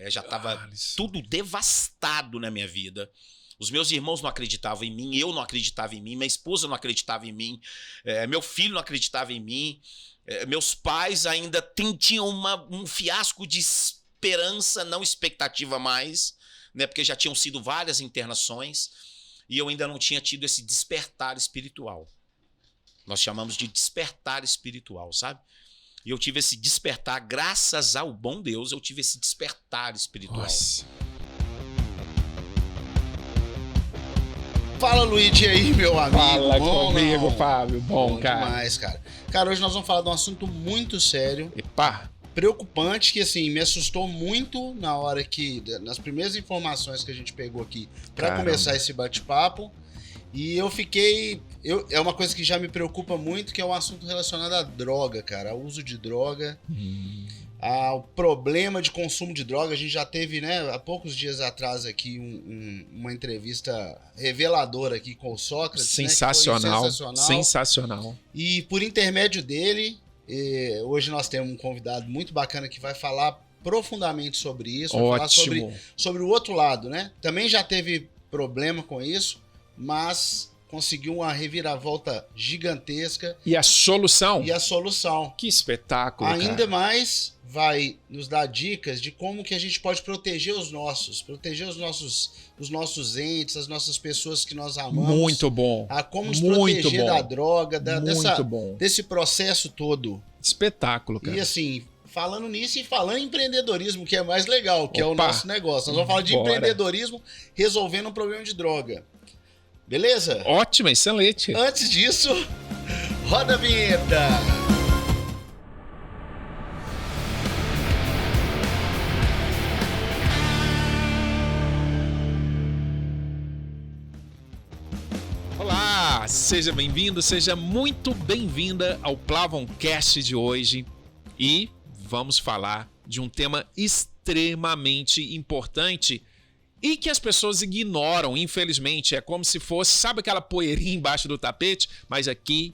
Já estava tudo devastado na minha vida. Os meus irmãos não acreditavam em mim, eu não acreditava em mim, minha esposa não acreditava em mim, meu filho não acreditava em mim, meus pais ainda tinham um fiasco de esperança, não expectativa mais, né, porque já tinham sido várias internações e eu ainda não tinha tido esse despertar espiritual. Nós chamamos de despertar espiritual, sabe? E eu tive esse despertar, graças ao bom Deus, eu tive esse despertar espiritual. Nossa. Fala, Luigi, aí, meu amigo. Fala bom, comigo, não? Fábio. Bom, cara. Demais, cara. Cara, hoje nós vamos falar de um assunto muito sério, Epá. preocupante, que assim, me assustou muito na hora que, nas primeiras informações que a gente pegou aqui para começar esse bate-papo. E eu fiquei... é uma coisa que já me preocupa muito, que é um assunto relacionado à droga, cara. Ao uso de droga, ao problema de consumo de droga. A gente já teve, né, há poucos dias atrás aqui, uma entrevista reveladora aqui com o Sócrates. Sensacional, né, que foi sensacional. E por intermédio dele, hoje nós temos um convidado muito bacana que vai falar profundamente sobre isso. Vai falar sobre o outro lado, né? Também já teve problema com isso, mas conseguiu uma reviravolta gigantesca. E a solução? Que espetáculo, ainda cara. mais vai nos dar dicas de como que a gente pode proteger os nossos nossos entes, as nossas pessoas que nós amamos. Muito bom. A como nos proteger da droga, desse processo todo. Espetáculo, cara. E assim, falando nisso e falando em empreendedorismo, que é mais legal, que é o nosso negócio. Nós vamos falar de empreendedorismo resolvendo um problema de droga. Beleza? Ótimo, excelente. Antes disso, roda a vinheta. Olá, seja bem-vindo, seja muito bem-vinda ao Plavoncast de hoje. E vamos falar de um tema extremamente importante e que as pessoas ignoram, infelizmente. É como se fosse, sabe aquela poeirinha embaixo do tapete? Mas aqui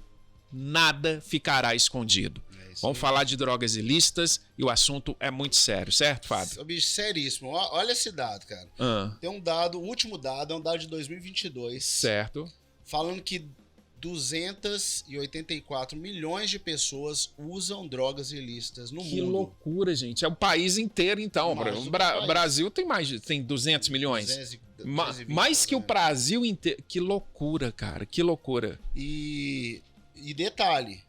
nada ficará escondido. Vamos falar de drogas ilícitas e o assunto é muito sério, certo, Fábio? Bicho, seríssimo. Olha esse dado, cara. Tem um dado, o último dado é um dado de 2022. Certo. Falando que 284 milhões de pessoas usam drogas ilícitas no mundo. Que loucura, gente. É o país inteiro, então. O Brasil tem 200 milhões. 220, mais que o Brasil inteiro. Que loucura, cara. Que loucura. E detalhe,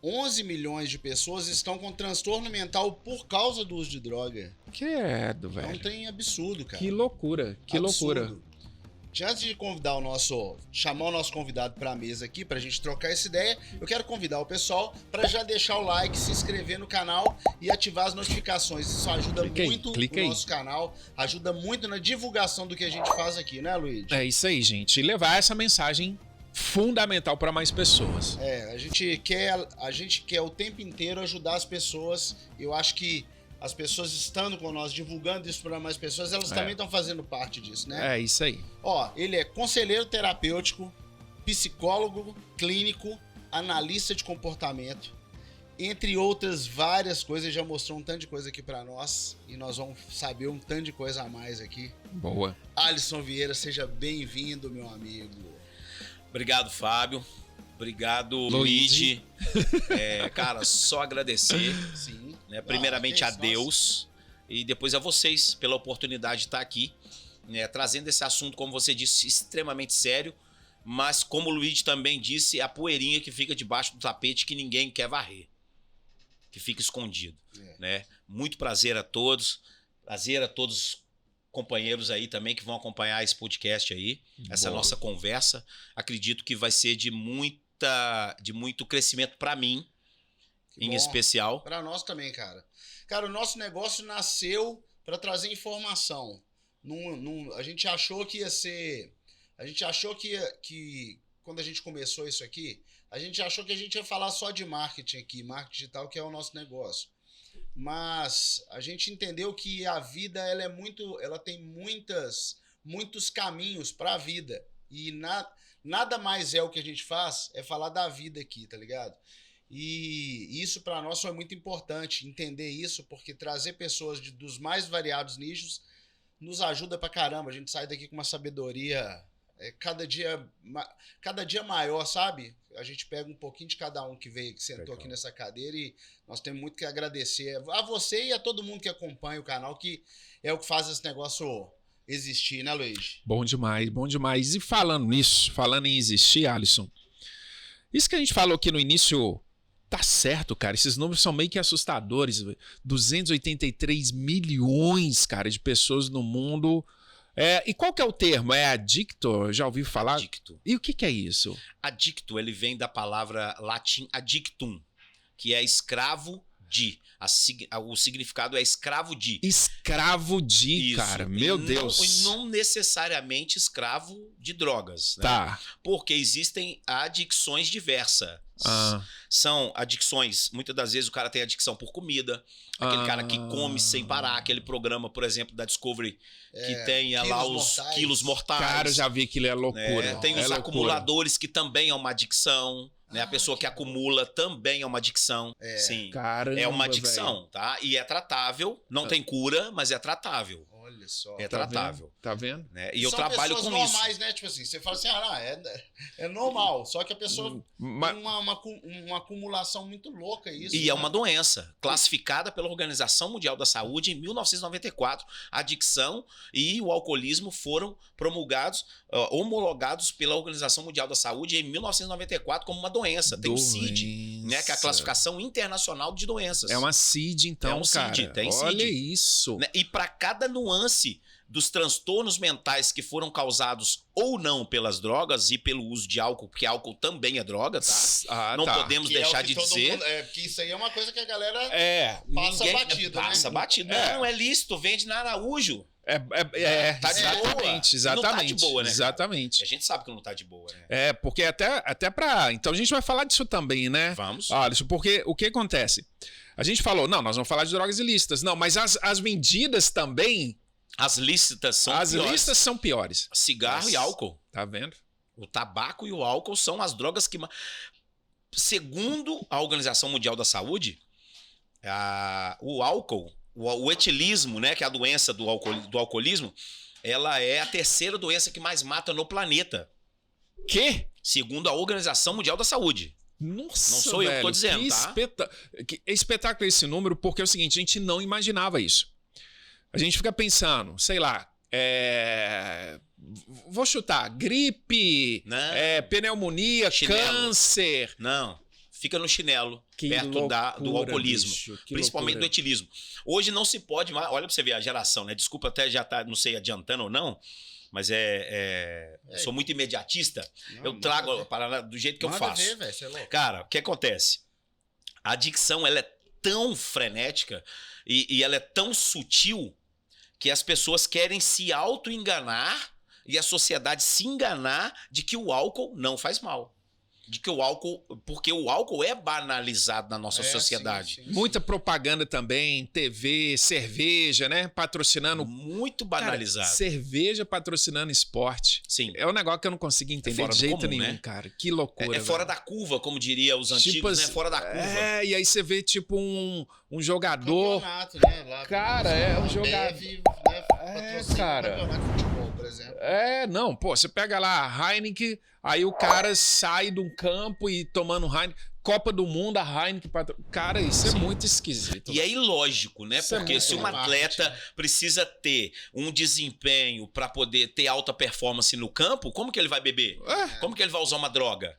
11 milhões de pessoas estão com transtorno mental por causa do uso de droga. Credo, velho. É um trem absurdo, cara. Que loucura. Que loucura. Antes de chamar o nosso convidado para a mesa aqui, para a gente trocar essa ideia, eu quero convidar o pessoal para já deixar o like, se inscrever no canal e ativar as notificações. Isso ajuda muito no nosso canal, ajuda muito na divulgação do que a gente faz aqui, né, Luigi? É isso aí, gente. E levar essa mensagem fundamental para mais pessoas. A gente quer o tempo inteiro ajudar as pessoas. Eu acho que as pessoas estando com nós, divulgando isso para mais pessoas, elas também estão fazendo parte disso, né? É isso aí. Ele é conselheiro terapêutico, psicólogo clínico, analista de comportamento, entre outras várias coisas. Ele já mostrou um tanto de coisa aqui para nós e nós vamos saber um tanto de coisa a mais aqui. Boa. Alisson Vieira, seja bem-vindo, meu amigo. Obrigado, Fábio. Obrigado, Luigi. Cara, só agradecer. Sim. Né, primeiramente a Deus e depois a vocês pela oportunidade de estar aqui, né, trazendo esse assunto, como você disse, extremamente sério, mas como o Luigi também disse, é a poeirinha que fica debaixo do tapete que ninguém quer varrer, que fica escondido. Né? Muito prazer a todos os companheiros aí também que vão acompanhar esse podcast aí, essa nossa conversa. Acredito que vai ser de muito crescimento para mim, em especial. Para nós também, cara. Cara, o nosso negócio nasceu para trazer informação. A gente achou que ia ser... A gente achou que quando a gente começou isso aqui, a gente achou que a gente ia falar só de marketing aqui, marketing digital, que é o nosso negócio. Mas a gente entendeu que a vida ela tem muitos caminhos para a vida. E nada mais é o que a gente faz, é falar da vida aqui, tá ligado? E isso para nós foi muito importante, entender isso, porque trazer pessoas dos mais variados nichos nos ajuda pra caramba. A gente sai daqui com uma sabedoria cada dia maior, sabe? A gente pega um pouquinho de cada um que veio, que sentou aqui nessa cadeira, e nós temos muito que agradecer a você e a todo mundo que acompanha o canal, que é o que faz esse negócio existir, né, Luiz? Bom demais, bom demais. E falando nisso, falando em existir, Alisson, isso que a gente falou aqui no início tá certo, cara. Esses números são meio que assustadores. 283 milhões, cara, de pessoas no mundo. E qual que é o termo? É adicto? Eu já ouvi falar? Adicto. E o que é isso? Adicto, ele vem da palavra latim adictum, que é escravo de. O significado é escravo de. Escravo de, Isso. cara. Meu Deus. Não necessariamente escravo de drogas. Né? Tá. Porque existem adicções diversas. São adicções, muitas das vezes o cara tem adicção por comida, aquele cara que come sem parar, aquele programa, por exemplo, da Discovery, que tem lá os quilos mortais. Cara, eu já vi que ele é loucura. Tem os acumuladores, que também é uma adicção. Né? A pessoa que acumula também é uma adicção. Sim. Caramba, é uma adicção, véio. Tá? E é tratável. Não tem cura, mas é tratável. Olha só. É tratável. Tá vendo? Né? E eu trabalho com normais, isso. Normais, né? Tipo assim, você fala assim, é normal. Só que a pessoa tem uma acumulação muito louca isso. E é uma doença classificada pela Organização Mundial da Saúde em 1994. A adicção e o alcoolismo foram promulgados, homologados pela Organização Mundial da Saúde em 1994 como uma doença. Tem o CID, né, que é a classificação internacional de doenças. É uma CID, então, cara. Tem CID. Olha isso. Né? E para cada nuance dos transtornos mentais que foram causados ou não pelas drogas e pelo uso de álcool, porque álcool também é droga, tá? Não podemos deixar de dizer. Porque isso aí é uma coisa que a galera passa batido, né? Passa batido. Não, é lícito, vende na Araújo. Tá de boa. Exatamente. Não tá de boa, né? Exatamente. A gente sabe que não tá de boa, né? Porque até pra... Então a gente vai falar disso também, né? Vamos. Alisson, porque o que acontece? A gente falou, não, nós vamos falar de drogas ilícitas. Não, mas as vendidas também... As lícitas são piores. As lícitas são piores. Cigarro e álcool. Tá vendo? O tabaco e o álcool são as drogas que... Segundo a Organização Mundial da Saúde, o álcool... O etilismo, né, que é a doença do alcoolismo, ela é a terceira doença que mais mata no planeta. Que? Segundo a Organização Mundial da Saúde. Nossa, não sou eu que tô dizendo, Que espetáculo esse número, porque é o seguinte, a gente não imaginava isso. A gente fica pensando, sei lá, vou chutar, gripe, pneumonia, câncer. Não. Fica no chinelo, perto do alcoolismo, bicho, principalmente do etilismo. Hoje não se pode mais, olha pra você ver a geração, né? Desculpa até já tá, não sei, adiantando ou não, mas sou muito imediatista. Eu trago a parada do jeito que eu faço. Ver, véio, você é louco. Cara, o que acontece? A adicção, ela é tão frenética e ela é tão sutil que as pessoas querem se auto-enganar e a sociedade se enganar de que o álcool não faz mal. De que o álcool, porque o álcool é banalizado na nossa sociedade. Sim. Muita propaganda também, TV, cerveja, né? Patrocinando. Muito banalizado. Cara, cerveja patrocinando esporte. Sim. É um negócio que eu não consigo entender de jeito nenhum, né? Cara. Que loucura. É fora da curva, como diria os antigos, né? Fora da curva. E aí você vê, tipo, um jogador. Campeonato, né? Lá, cara, é um jogador. Cara. Campeonato de futebol, por exemplo. Não, pô, você pega lá a Heineken, aí o cara sai de um campo e tomando Heineken. Copa do Mundo, a Heineken... Cara, isso é muito esquisito. E é ilógico, né? Porque se um atleta precisa ter um desempenho para poder ter alta performance no campo, como que ele vai beber? Como que ele vai usar uma droga?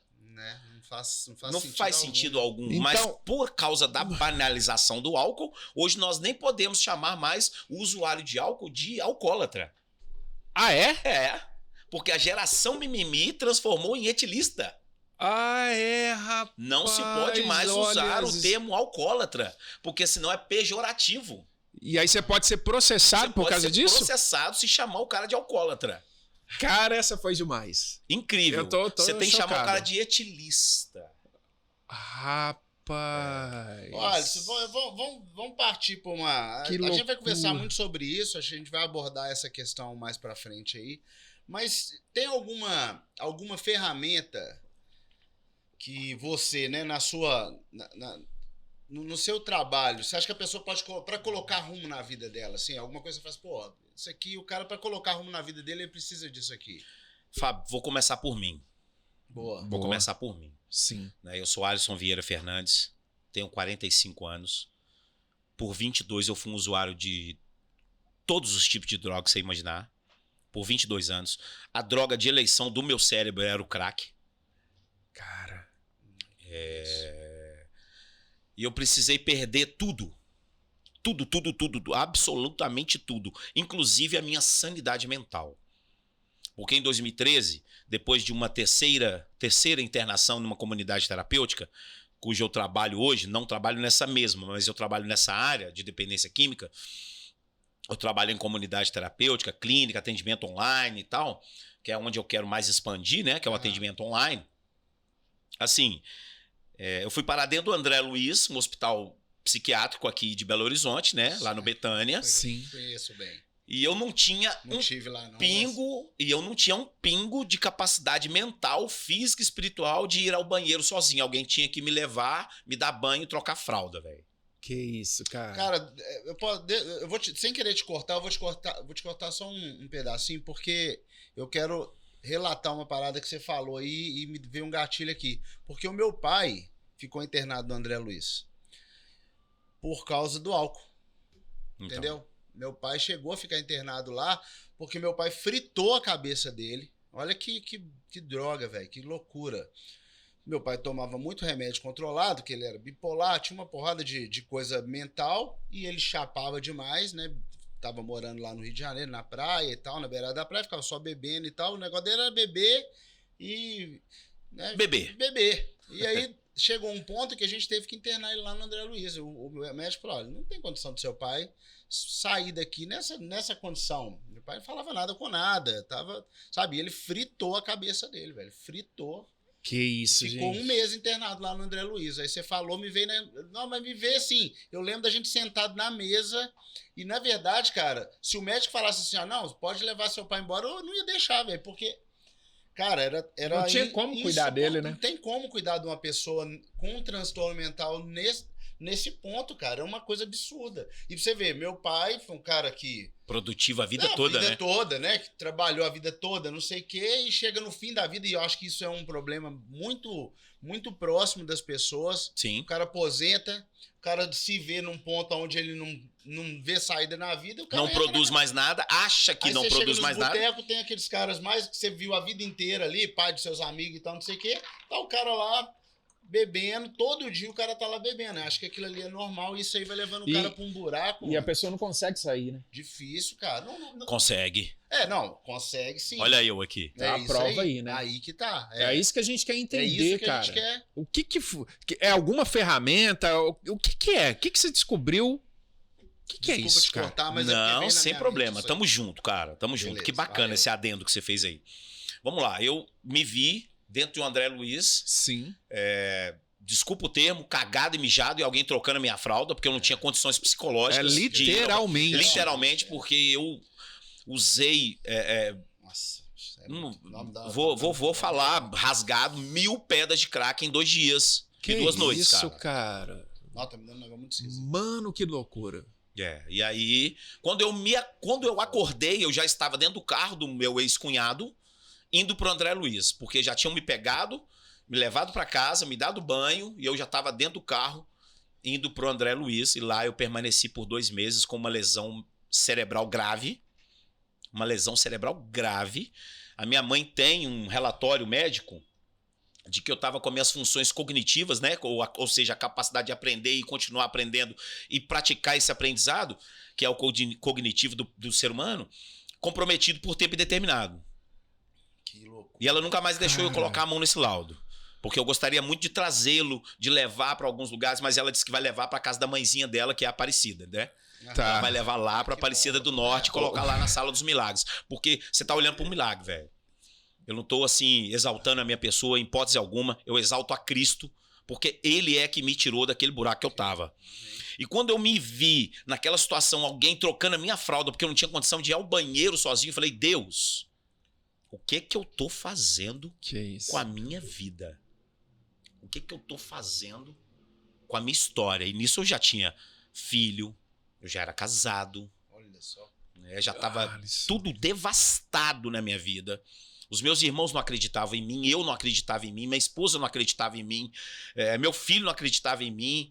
Não faz sentido algum. Então, mas por causa da banalização do álcool, hoje nós nem podemos chamar mais o usuário de álcool de alcoólatra. Ah, é? É. Porque a geração mimimi transformou em etilista. Rapaz. Não se pode mais usar o termo alcoólatra, porque senão é pejorativo. E aí você pode ser processado por causa disso? Pode ser processado se chamar o cara de alcoólatra. Cara, essa foi demais. Incrível. Você tem que chamar o cara de etilista. Rapaz. Olha, vamos partir para uma... A gente vai conversar muito sobre isso, a gente vai abordar essa questão mais para frente aí. Mas tem alguma ferramenta que você, né, no seu trabalho, você acha que a pessoa pode, para colocar rumo na vida dela, assim, alguma coisa você faz, pô, isso aqui, o cara para colocar rumo na vida dele, ele precisa disso aqui. Fábio, vou começar por mim. Boa. Vou começar por mim. Sim. Né? Eu sou Alisson Vieira Fernandes, tenho 45 anos. Por 22 eu fui um usuário de todos os tipos de droga que você imaginar. Por 22 anos. A droga de eleição do meu cérebro era o crack. Cara. E eu precisei perder tudo. Tudo, absolutamente tudo. Inclusive a minha sanidade mental. Porque em 2013, depois de uma terceira internação numa comunidade terapêutica, cujo eu trabalho hoje, não trabalho nessa mesma, mas eu trabalho nessa área de dependência química, eu trabalho em comunidade terapêutica, clínica, atendimento online e tal, que é onde eu quero mais expandir, né? Que é o atendimento online. Assim, eu fui parar dentro do André Luiz, um hospital psiquiátrico aqui de Belo Horizonte, né? Lá no Betânia. Sim. Conheço bem. E eu não tinha eu não tinha um pingo de capacidade mental, física e espiritual de ir ao banheiro sozinho. Alguém tinha que me levar, me dar banho e trocar fralda, velho. Que isso, cara. Cara, eu vou sem querer te cortar, eu vou te cortar só um pedacinho, porque eu quero relatar uma parada que você falou aí e me veio um gatilho aqui. Porque o meu pai ficou internado no André Luiz por causa do álcool. Então, entendeu? Meu pai chegou a ficar internado lá porque meu pai fritou a cabeça dele. Olha que droga, velho, que loucura. Meu pai tomava muito remédio controlado, que ele era bipolar, tinha uma porrada de coisa mental e ele chapava demais, né? Tava morando lá no Rio de Janeiro, na praia e tal, na beirada da praia, ficava só bebendo e tal. O negócio dele era beber e... né, beber. E aí chegou um ponto que a gente teve que internar ele lá no André Luiz. O médico falou, olha, não tem condição do seu pai sair daqui nessa condição. Meu pai não falava nada com nada, tava, sabe, ele fritou a cabeça dele, velho, fritou. Que isso, Ficou gente. um mês internado lá no André Luiz. Aí você falou, me veio, né? Não, mas me veio assim, eu lembro da gente sentado na mesa e, na verdade, cara, se o médico falasse assim, não, pode levar seu pai embora, eu não ia deixar, velho, porque, cara, era não tinha como cuidar dele, né? Não tem como cuidar de uma pessoa com um transtorno mental nesse ponto, cara. É uma coisa absurda. E pra você ver, meu pai foi um cara que... produtivo a vida toda, né? A vida toda, né? Que trabalhou a vida toda, não sei o quê, e chega no fim da vida, e eu acho que isso é um problema muito, muito próximo das pessoas. Sim. O cara aposenta, o cara se vê num ponto onde ele não vê saída na vida. O cara não produz mais nada, acha que aí não produz mais nada. Boteco, tem aqueles caras mais que você viu a vida inteira ali, pai de seus amigos e tal, não sei o quê. Tá o cara lá bebendo, todo dia o cara tá lá bebendo. Acho que aquilo ali é normal e isso aí vai levando o cara pra um buraco. E a pessoa não consegue sair, né? Difícil, cara. Não. Consegue. Não, consegue sim. Olha eu aqui. É a prova aí, né? Aí que tá. É isso que a gente quer entender, isso que cara. a gente quer. O que é alguma ferramenta? O que é? O que você descobriu? O que é isso, te cara? cortar, mas não, sem problema. Tamo junto, cara. Tamo junto. Beleza, Que bacana valeu. esse adendo que você fez aí. Vamos lá. Eu me vi dentro de um André Luiz. Sim. Desculpa o termo, cagado e mijado e alguém trocando a minha fralda, porque eu não tinha condições psicológicas. Literalmente. Literalmente, porque eu usei... Nossa. vou falar rasgado 1000 pedras de crack em 2 dias e 2 noites, isso, cara. Não, tá me dando um negócio muito esquisito. Mano, que loucura. E aí, quando eu acordei, eu já estava dentro do carro do meu ex-cunhado, indo pro André Luiz, porque já tinham me pegado, me levado para casa, me dado banho, e eu já estava dentro do carro, indo pro André Luiz, e lá eu permaneci por 2 meses com uma lesão cerebral grave. Uma lesão cerebral grave. A minha mãe tem um relatório médico de que eu estava com as minhas funções cognitivas, né? Ou seja, a capacidade de aprender e continuar aprendendo e praticar esse aprendizado, que é o cognitivo do ser humano, comprometido por tempo indeterminado. Que louco. E ela nunca mais deixou eu colocar a mão nesse laudo. Porque eu gostaria muito de trazê-lo, de levar para alguns lugares, mas ela disse que vai levar para casa da mãezinha dela, que é a Aparecida, né? Tá. Ela vai levar lá para Aparecida do Norte e colocar lá na Sala dos Milagres. Porque você tá olhando para um milagre, velho. Eu não tô, assim, exaltando a minha pessoa em hipótese alguma. Eu exalto a Cristo, porque Ele é que me tirou daquele buraco que eu tava. E quando eu me vi naquela situação, alguém trocando a minha fralda, porque eu não tinha condição de ir ao banheiro sozinho, eu falei, Deus, o que eu tô fazendo Que isso? com a minha vida? o que que eu tô fazendo com a minha história? E nisso eu já tinha filho, eu já era casado, Olha só. né? Já tava Alisson. tudo devastado na minha vida. Os meus irmãos não acreditavam em mim, eu não acreditava em mim, minha esposa não acreditava em mim, meu filho não acreditava em mim,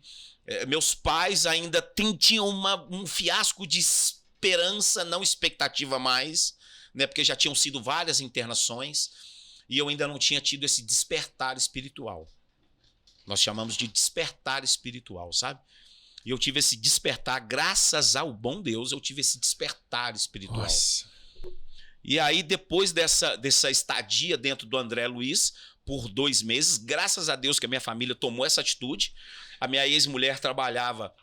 meus pais ainda tinham um fiasco de esperança, não expectativa mais, né? Porque já tinham sido várias internações e eu ainda não tinha tido esse despertar espiritual. Nós chamamos de despertar espiritual, sabe? E eu tive esse despertar, graças ao bom Deus, eu tive esse despertar espiritual. Nossa. E aí, depois dessa estadia dentro do André Luiz, por 2 meses, graças a Deus que a minha família tomou essa atitude. A minha ex-mulher trabalhava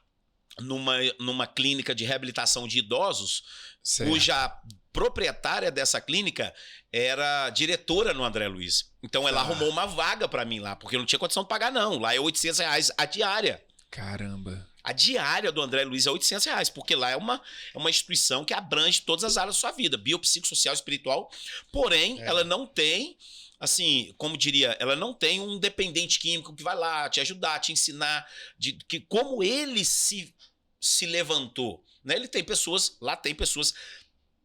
numa clínica de reabilitação de idosos, Certo. cuja proprietária dessa clínica era diretora no André Luiz. Então ela arrumou uma vaga para mim lá, porque eu não tinha condição de pagar não. Lá é R$800 a diária. Caramba. A diária do André Luiz é R$800, porque lá é uma instituição que abrange todas as áreas da sua vida, biopsicossocial, espiritual, porém, ela não tem, assim, como diria, ela não tem um dependente químico que vai lá te ajudar, te ensinar que como ele se levantou, né? Ele tem pessoas, lá tem pessoas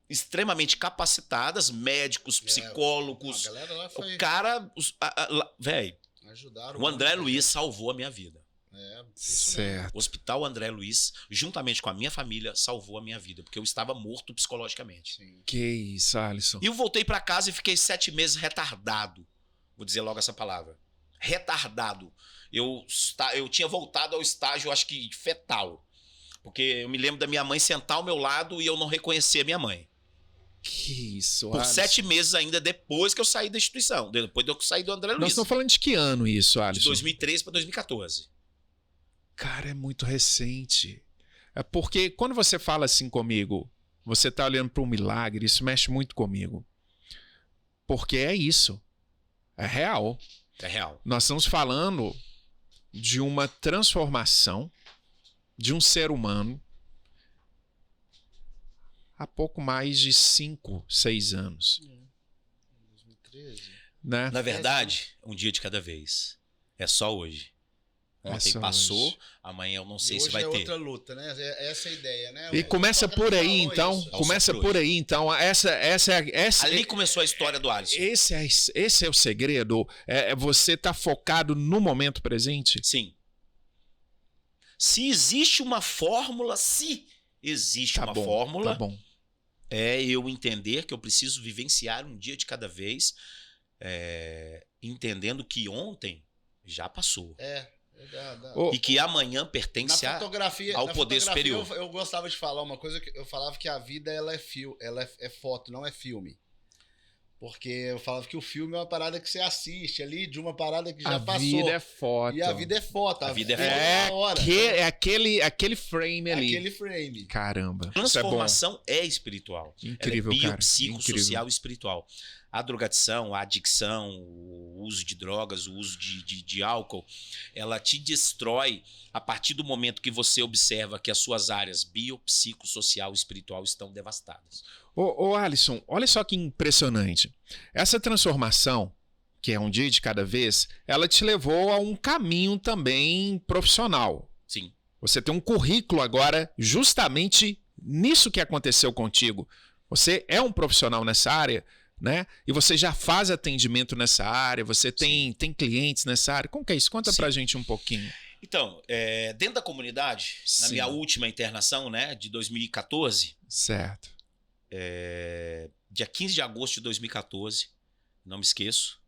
extremamente capacitadas, médicos, psicólogos, A galera lá foi... o cara, velho, Ajudaram o André muito, Luiz salvou a minha vida. Isso mesmo. Certo. O Hospital André Luiz, juntamente com a minha família, salvou a minha vida, porque eu estava morto psicologicamente. Sim. Que isso, Alisson. E eu voltei para casa e fiquei 7 meses retardado. Vou dizer logo essa palavra. Retardado. Eu tinha voltado ao estágio, acho que fetal. Porque eu me lembro da minha mãe sentar ao meu lado e eu não reconhecer a minha mãe. Que isso, Por Alisson. 7 meses ainda depois que eu saí da instituição. Depois de eu sair do André Nós Luiz. estamos falando de que ano isso, De Alisson? 2013 para 2014. Cara, é muito recente. É porque quando você fala assim comigo, você tá olhando para um milagre, isso mexe muito comigo. Porque é isso. É real. É real. Nós estamos falando de uma transformação de um ser humano há pouco mais de 5, 6 anos, 2013. né? Na verdade, um dia de cada vez. É só hoje. Ontem só passou, hoje. amanhã eu não sei E se hoje vai é ter. outra luta, né? Essa é a ideia, né? E começa por aí, então. É o Começa só por por hoje. aí, então. Essa Ali começou a história do Alisson. esse é o segredo. É você tá focado no momento presente. Sim. Se existe uma fórmula, Tá bom. é eu entender que eu preciso vivenciar um dia de cada vez, entendendo que ontem já passou. Ô, E que amanhã pertence Na fotografia, ao na poder fotografia, superior. eu gostava de falar uma coisa, que eu falava que a vida ela é foto, não é filme. Porque eu falava que o filme é uma parada que você assiste ali de uma parada que já a passou. vida é foto. E a vida é foto. A vida é foto É, na hora. aquele frame ali. Aquele frame. Caramba. Transformação é espiritual. Incrível, ela é cara. biopsicossocial e espiritual. A drogadição, a adicção, o uso de drogas, o uso de álcool, ela te destrói a partir do momento que você observa que as suas áreas biopsicossocial e espiritual estão devastadas. Ô, Alisson, olha só que impressionante. Essa transformação, que é um dia de cada vez, ela te levou a um caminho também profissional. Sim. Você tem um currículo agora justamente nisso que aconteceu contigo. Você é um profissional nessa área, né? E você já faz atendimento nessa área, você tem clientes nessa área. Como que é isso? Conta pra gente um pouquinho. Então, dentro da comunidade, na Sim. minha última internação, né, de 2014, Certo. dia 15 de agosto de 2014, não me esqueço,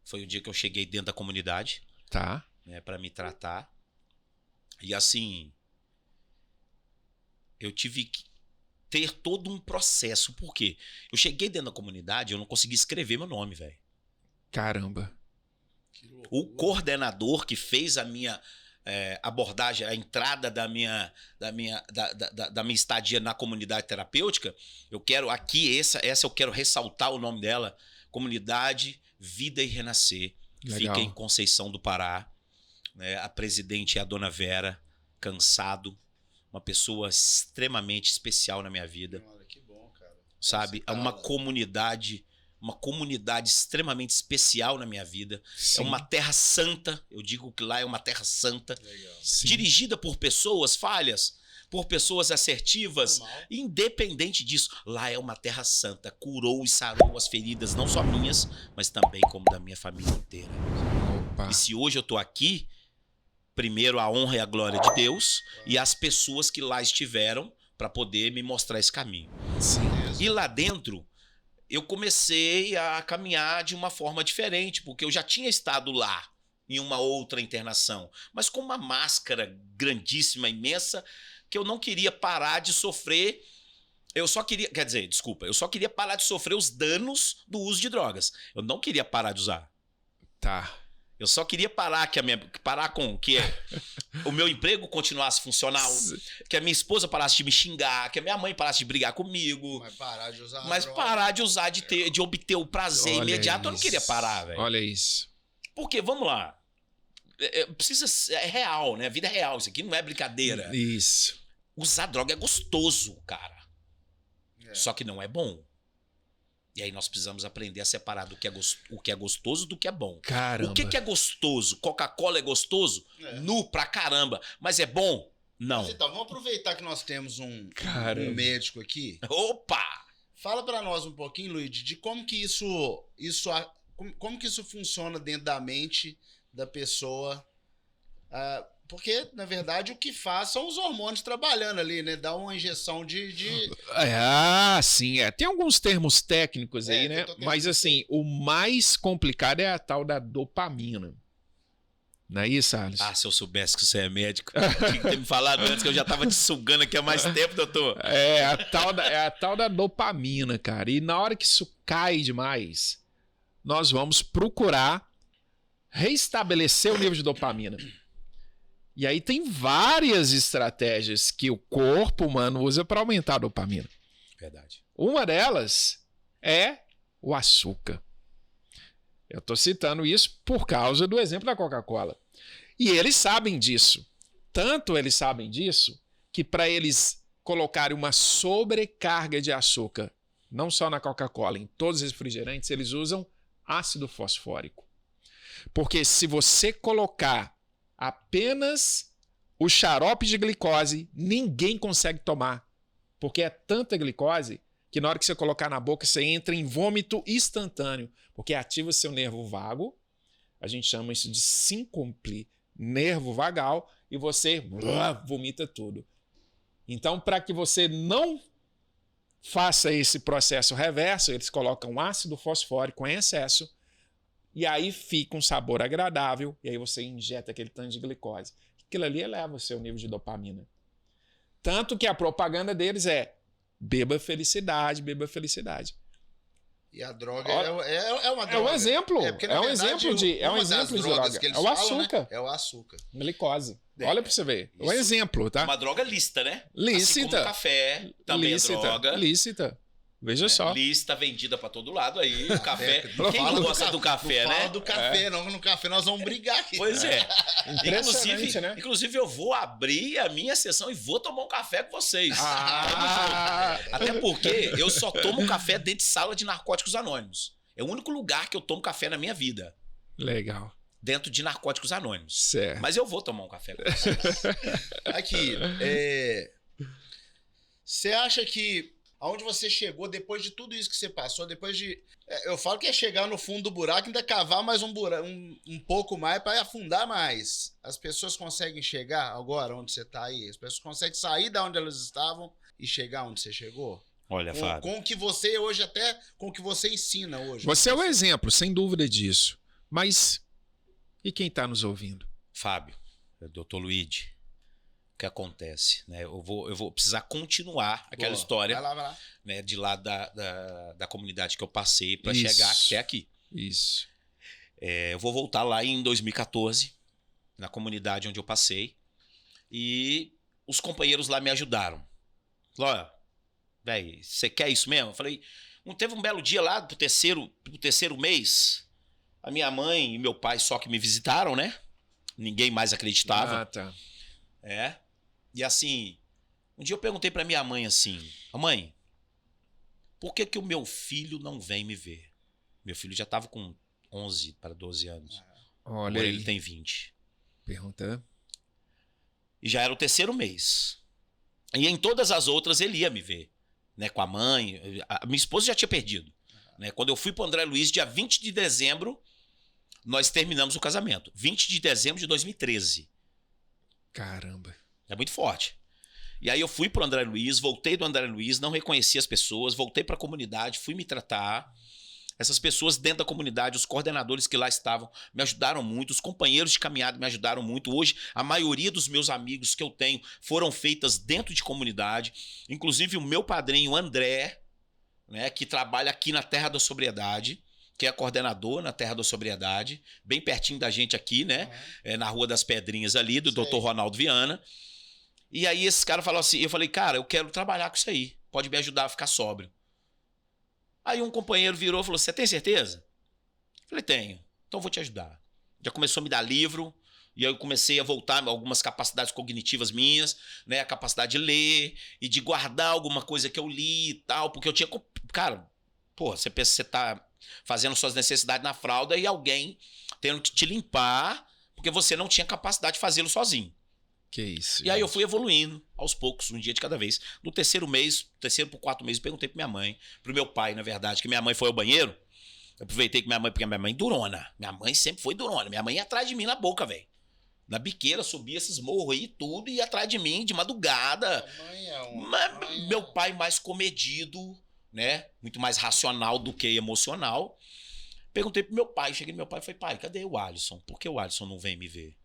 foi o dia que eu cheguei dentro da comunidade, Tá. né, para me tratar. E assim, eu tive que ter todo um processo. Por quê? Eu cheguei dentro da comunidade, eu não consegui escrever meu nome, velho. Caramba. Que loucura. O coordenador que fez a minha abordagem, a entrada da minha estadia na comunidade terapêutica, eu quero aqui, essa eu quero ressaltar o nome dela, Comunidade Vida e Renascer. Legal. Fica em Conceição do Pará. Né? A presidente é a dona Vera Cansado, uma pessoa extremamente especial na minha vida. Olha, que bom, cara. Sabe? É uma comunidade uma comunidade extremamente especial na minha vida. Sim. É uma terra santa, eu digo que lá é uma terra santa, Sim. dirigida por pessoas falhas, por pessoas assertivas, Normal. independente disso. Lá é uma terra santa, curou e sarou as feridas, não só minhas, mas também como da minha família inteira. Opa. E se hoje eu tô aqui, primeiro a honra e a glória de Deus e as pessoas que lá estiveram para poder me mostrar esse caminho. Sim. E lá dentro, eu comecei a caminhar de uma forma diferente, porque eu já tinha estado lá em uma outra internação, mas com uma máscara grandíssima, imensa, que eu não queria parar de sofrer. Eu só queria parar de sofrer os danos do uso de drogas. Eu não queria parar de usar. Tá. Eu só queria parar com que o meu emprego continuasse funcional, que a minha esposa parasse de me xingar, que a minha mãe parasse de brigar comigo. Mas parar de usar. Mas droga. parar de usar, de obter o prazer Olha imediato, eu não isso. queria parar, velho. Olha isso. Porque, vamos lá, é real, né? A vida é real, isso aqui não é brincadeira. Isso. Usar droga é gostoso, cara. É. Só que não é bom. E aí nós precisamos aprender a separar o que é gostoso do que é bom. Caramba. O que é gostoso? Coca-Cola é gostoso? É. Nu pra caramba. Mas é bom? Não. Mas então, vamos aproveitar que nós temos um Caramba. médico aqui. Opa! Fala pra nós um pouquinho, Luigi, de como que como que isso funciona dentro da mente da pessoa. Porque, na verdade, o que faz são os hormônios trabalhando ali, né? Dá uma injeção de... Sim. Tem alguns termos técnicos aí, né? Mas assim, o mais complicado é a tal da dopamina. Não é isso, Alisson? Ah, se eu soubesse que você é médico, tinha que ter me falado antes que eu já tava te sugando aqui há mais tempo, doutor. É a tal da dopamina, cara. E na hora que isso cai demais, nós vamos procurar restabelecer o nível de dopamina. E aí tem várias estratégias que o corpo humano usa para aumentar a dopamina. Verdade. Uma delas é o açúcar. Eu estou citando isso por causa do exemplo da Coca-Cola. E eles sabem disso. Tanto eles sabem disso que para eles colocarem uma sobrecarga de açúcar, não só na Coca-Cola, em todos os refrigerantes, eles usam ácido fosfórico. Porque se você colocar apenas o xarope de glicose, ninguém consegue tomar. Porque é tanta glicose que na hora que você colocar na boca, você entra em vômito instantâneo. Porque ativa o seu nervo vago. A gente chama isso de síncope nervo vagal. E você vomita tudo. Então, para que você não faça esse processo reverso, eles colocam ácido fosfórico em excesso. E aí fica um sabor agradável, e aí você injeta aquele tanto de glicose. Aquilo ali eleva o seu nível de dopamina. Tanto que a propaganda deles é beba felicidade, beba felicidade. E a droga é uma droga. É um exemplo. Porque, É um exemplo de droga. Que eles É o falam, açúcar. né? É o açúcar. Glicose. Olha pra você ver. É um exemplo, tá? Uma droga lícita, né? Lícita. Assim como o café também é droga. Lícita. Veja só. Lista vendida pra todo lado aí, o café. Quem Fala não gosta do café, não né? Fala do café, não. No café nós vamos brigar aqui. Pois é. Impressionante, né? Inclusive, eu vou abrir a minha sessão e vou tomar um café com vocês. Até porque eu só tomo café dentro de sala de narcóticos anônimos. É o único lugar que eu tomo café na minha vida. Legal. Dentro de narcóticos anônimos. Certo. Mas eu vou tomar um café com vocês. Aqui, você acha que aonde você chegou depois de tudo isso que você passou, depois de... Eu falo que é chegar no fundo do buraco e ainda cavar mais um pouco mais para afundar mais. As pessoas conseguem chegar agora onde você está aí? As pessoas conseguem sair da onde elas estavam e chegar onde você chegou? Olha, Fábio. Com o que você hoje, até com o que você ensina hoje. Você é o exemplo, sem dúvida disso. Mas e quem está nos ouvindo? Fábio, doutor Luigi, o que acontece? Né? Eu vou precisar continuar aquela história, vai lá. Né, de lá da comunidade que eu passei para Isso. chegar até aqui. Isso. Eu vou voltar lá em 2014, na comunidade onde eu passei, e os companheiros lá me ajudaram. Falaram, velho, você quer isso mesmo? Eu falei, não teve um belo dia lá pro terceiro mês, a minha mãe e meu pai só que me visitaram, né? Ninguém mais acreditava. Ah, tá. E assim, um dia eu perguntei pra minha mãe assim, mãe, por que o meu filho não vem me ver? Meu filho já tava com 11 para 12 anos. Olha Agora aí. ele tem 20. Pergunta. E já era o 3º mês. E em todas as outras ele ia me ver, né, com a mãe. A minha esposa já tinha perdido. Né? Quando eu fui pro André Luiz, dia 20 de dezembro, nós terminamos o casamento. 20 de dezembro de 2013. Caramba. É muito forte. E aí eu fui pro André Luiz, voltei do André Luiz, não reconheci as pessoas, voltei pra comunidade, fui me tratar. Essas pessoas dentro da comunidade, os coordenadores que lá estavam, me ajudaram muito, os companheiros de caminhada me ajudaram muito. Hoje, a maioria dos meus amigos que eu tenho foram feitas dentro de comunidade. Inclusive o meu padrinho André, né, que trabalha aqui na Terra da Sobriedade, que é coordenador na Terra da Sobriedade, bem pertinho da gente aqui, né? Na Rua das Pedrinhas ali, do Dr. Ronaldo Viana. E aí esse cara falou assim, eu falei, cara, eu quero trabalhar com isso aí, pode me ajudar a ficar sóbrio. Aí um companheiro virou e falou, você tem certeza? Eu falei, tenho, então vou te ajudar. Já começou a me dar livro, e aí eu comecei a voltar algumas capacidades cognitivas minhas, né? A capacidade de ler e de guardar alguma coisa que eu li e tal, porque eu tinha... Cara, pô, você pensa que você tá fazendo suas necessidades na fralda e alguém tendo que te limpar porque você não tinha capacidade de fazê-lo sozinho. Que isso. E aí eu fui evoluindo aos poucos, um dia de cada vez. No 3º mês, 3º pro 4º mês, eu perguntei pra minha mãe, pro meu pai, na verdade, que minha mãe foi ao banheiro. Eu aproveitei que minha mãe, porque minha mãe é durona. Minha mãe sempre foi durona. Minha mãe ia atrás de mim na boca, velho. Na biqueira, subia esses morros aí, tudo, e ia atrás de mim de madrugada. Mas meu pai mais comedido, né? Muito mais racional do que emocional. Perguntei pro meu pai, cheguei no meu pai e falei, pai, cadê o Alisson? Por que o Alisson não vem me ver?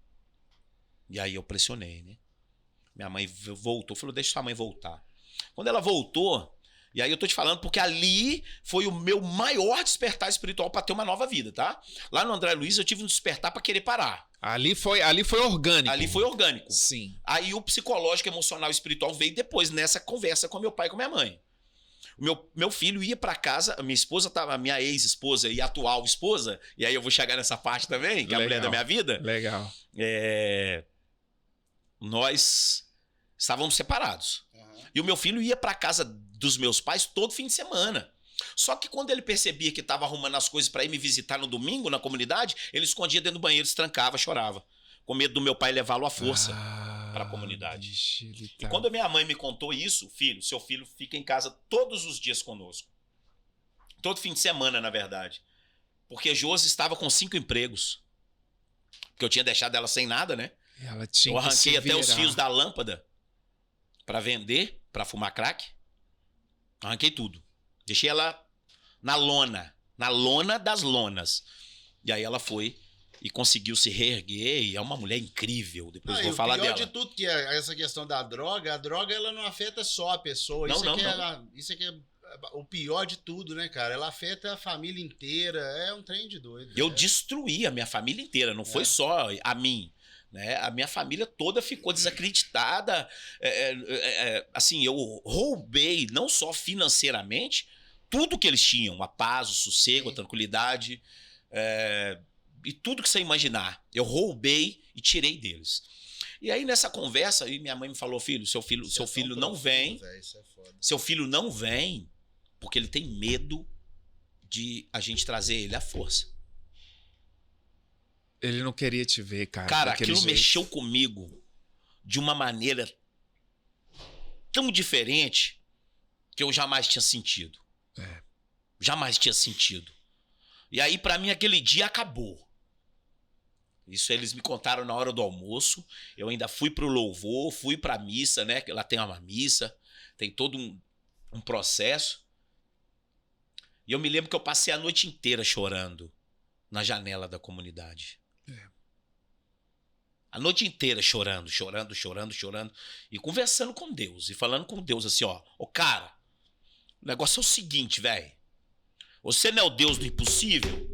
E aí eu pressionei, né? Minha mãe voltou, falou, deixa sua mãe voltar. Quando ela voltou, e aí eu tô te falando porque ali foi o meu maior despertar espiritual pra ter uma nova vida, tá? Lá no André Luiz eu tive um despertar pra querer parar. Ali foi orgânico. Ali foi orgânico. Sim. Aí o psicológico, emocional e espiritual veio depois, nessa conversa com meu pai e com minha mãe. Meu filho ia pra casa, a minha esposa tava, a minha ex-esposa e atual esposa, e aí eu vou chegar nessa parte também, que é a mulher da minha vida. Legal. Nós estávamos separados. E o meu filho ia pra casa dos meus pais todo fim de semana. Só que quando ele percebia que estava arrumando as coisas para ir me visitar no domingo na comunidade, ele escondia dentro do banheiro, se trancava, chorava. Com medo do meu pai levá-lo à força para a comunidade. E quando a minha mãe me contou isso, filho, seu filho fica em casa todos os dias conosco. Todo fim de semana, na verdade. Porque Josi estava com 5 empregos. Porque eu tinha deixado ela sem nada, né? Ela tinha eu arranquei até os virar. fios da lâmpada para vender, para fumar crack. Arranquei tudo. Deixei ela na lona das lonas. E aí ela foi e conseguiu se reerguer e é uma mulher incrível. Depois eu vou falar dela. O pior de tudo que é essa questão da droga, a droga ela não afeta só a pessoa. Isso aqui é o pior de tudo, né, cara? Ela afeta a família inteira. É um trem de doido. Eu destruí a minha família inteira, não foi só a mim. Né? A minha família toda ficou desacreditada. Assim, eu roubei, não só financeiramente, tudo que eles tinham. A paz, o sossego, a tranquilidade. E tudo que você imaginar. Eu roubei e tirei deles. E aí, nessa conversa, aí minha mãe me falou, filho, seu filho não vem. Seu filho não vem porque ele tem medo de a gente trazer ele à força. Ele não queria te ver, cara. Cara, aquilo mexeu comigo de uma maneira tão diferente que eu jamais tinha sentido. Jamais tinha sentido. E aí, pra mim, aquele dia acabou. Isso eles me contaram na hora do almoço. Eu ainda fui pro louvor, fui pra missa, né? Lá tem uma missa, tem todo um processo. E eu me lembro que eu passei a noite inteira chorando na janela da comunidade. A noite inteira chorando. E conversando com Deus. E falando com Deus assim, ó. Ô, cara, o negócio é o seguinte, velho. Você não é o Deus do impossível?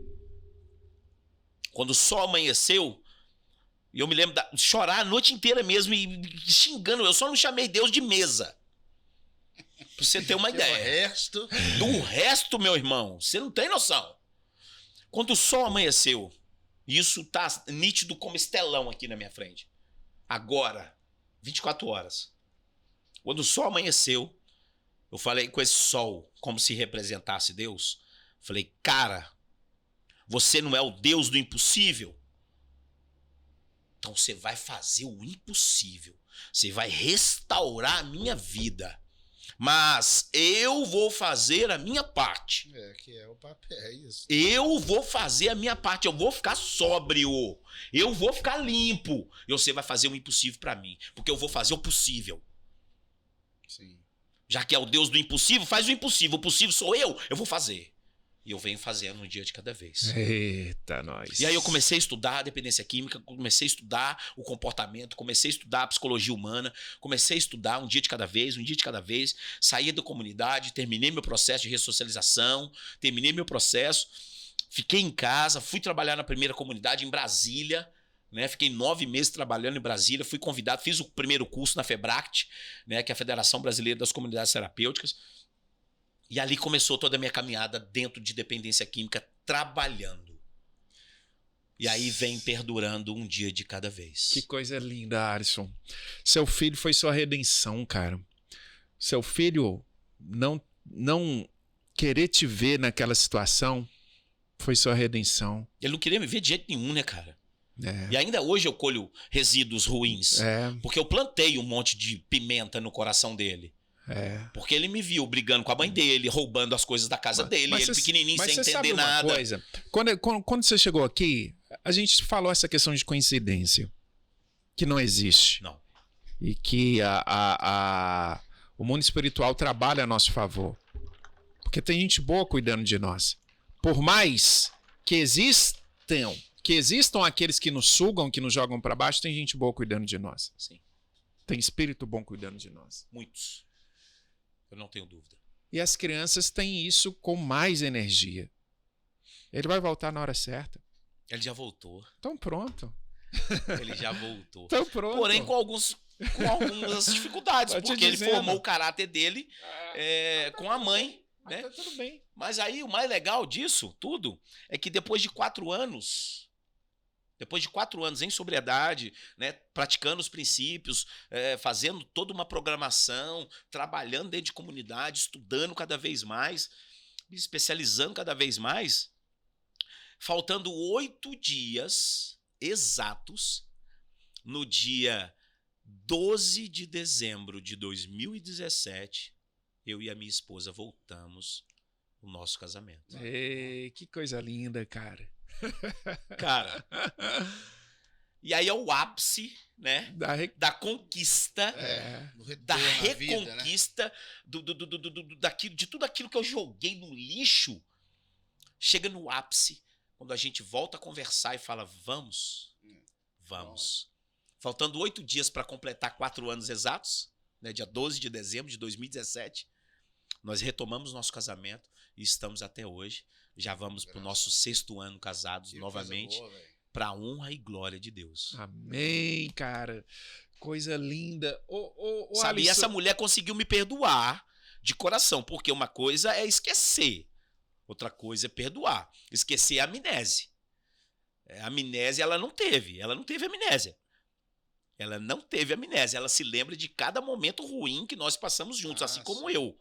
Quando o sol amanheceu, e eu me lembro de chorar a noite inteira mesmo e xingando. Eu só não chamei Deus de mesa. Pra você ter uma ideia. Do resto, meu irmão, você não tem noção. Quando o sol amanheceu, isso tá nítido como estelão aqui na minha frente. Agora, 24 horas. Quando o sol amanheceu, eu falei com esse sol como se representasse Deus. Falei, cara, Você não é o Deus do impossível? Então você vai fazer o impossível. Você vai restaurar a minha vida. Mas eu vou fazer a minha parte. Que é o papel, é isso. Eu vou fazer a minha parte. Eu vou ficar sóbrio. Eu vou ficar limpo. E você vai fazer o impossível pra mim. Porque eu vou fazer o possível. Sim. Já que é o Deus do impossível, faz o impossível. O possível sou eu vou fazer. E eu venho fazendo um dia de cada vez. Eita, nós. E aí eu comecei a estudar a dependência química, comecei a estudar o comportamento, comecei a estudar a psicologia humana, comecei a estudar um dia de cada vez, saí da comunidade, terminei meu processo de ressocialização, terminei meu processo, fiquei em casa, fui trabalhar na primeira comunidade em Brasília, né? Fiquei 9 meses trabalhando em Brasília, fui convidado, fiz o primeiro curso na FEBRACT, né? Que é a Federação Brasileira das Comunidades Terapêuticas. E ali começou toda a minha caminhada dentro de dependência química, trabalhando. E aí vem perdurando um dia de cada vez. Que coisa linda, Alisson. Seu filho foi sua redenção, cara. Seu filho não querer te ver naquela situação foi sua redenção. Ele não queria me ver de jeito nenhum, né, cara? É. E ainda hoje eu colho resíduos ruins. Porque eu plantei um monte de pimenta no coração dele. Porque ele me viu brigando com a mãe dele, roubando as coisas da casa dele, ele pequenininho, sem entender nada. Coisa? Quando você chegou aqui, a gente falou essa questão de coincidência, que não existe. Não. E que o mundo espiritual trabalha a nosso favor. Porque tem gente boa cuidando de nós. Por mais que existam aqueles que nos sugam, que nos jogam para baixo, tem gente boa cuidando de nós. Sim. Tem espírito bom cuidando de nós. Muitos. Eu não tenho dúvida. E as crianças têm isso com mais energia. Ele vai voltar na hora certa. Ele já voltou. Então pronto. Ele já voltou. Então pronto. Porém, com algumas dificuldades, porque ele formou o caráter dele com a mãe. Né? Tá tudo bem. Mas aí o mais legal disso tudo é que depois de 4 anos em sobriedade, né, praticando os princípios, fazendo toda uma programação, trabalhando dentro de comunidade, estudando cada vez mais, me especializando cada vez mais, faltando 8 dias exatos, no dia 12 de dezembro de 2017, eu e a minha esposa voltamos o nosso casamento. Ei, que coisa linda, cara. Cara, e aí é o ápice, né, da conquista, da reconquista, de tudo aquilo que eu joguei no lixo, chega no ápice, quando a gente volta a conversar e fala, vamos. Faltando 8 dias para completar 4 anos exatos, né, dia 12 de dezembro de 2017, nós retomamos nosso casamento e estamos até hoje. Já vamos para o nosso 6º ano casados novamente, para a honra e glória de Deus. Amém, cara. Coisa linda. Sabe, e essa mulher conseguiu me perdoar de coração, porque uma coisa é esquecer, outra coisa é perdoar. Esquecer é amnésia. A amnésia ela não teve amnésia. Ela não teve amnésia, ela se lembra de cada momento ruim que nós passamos juntos, assim como eu.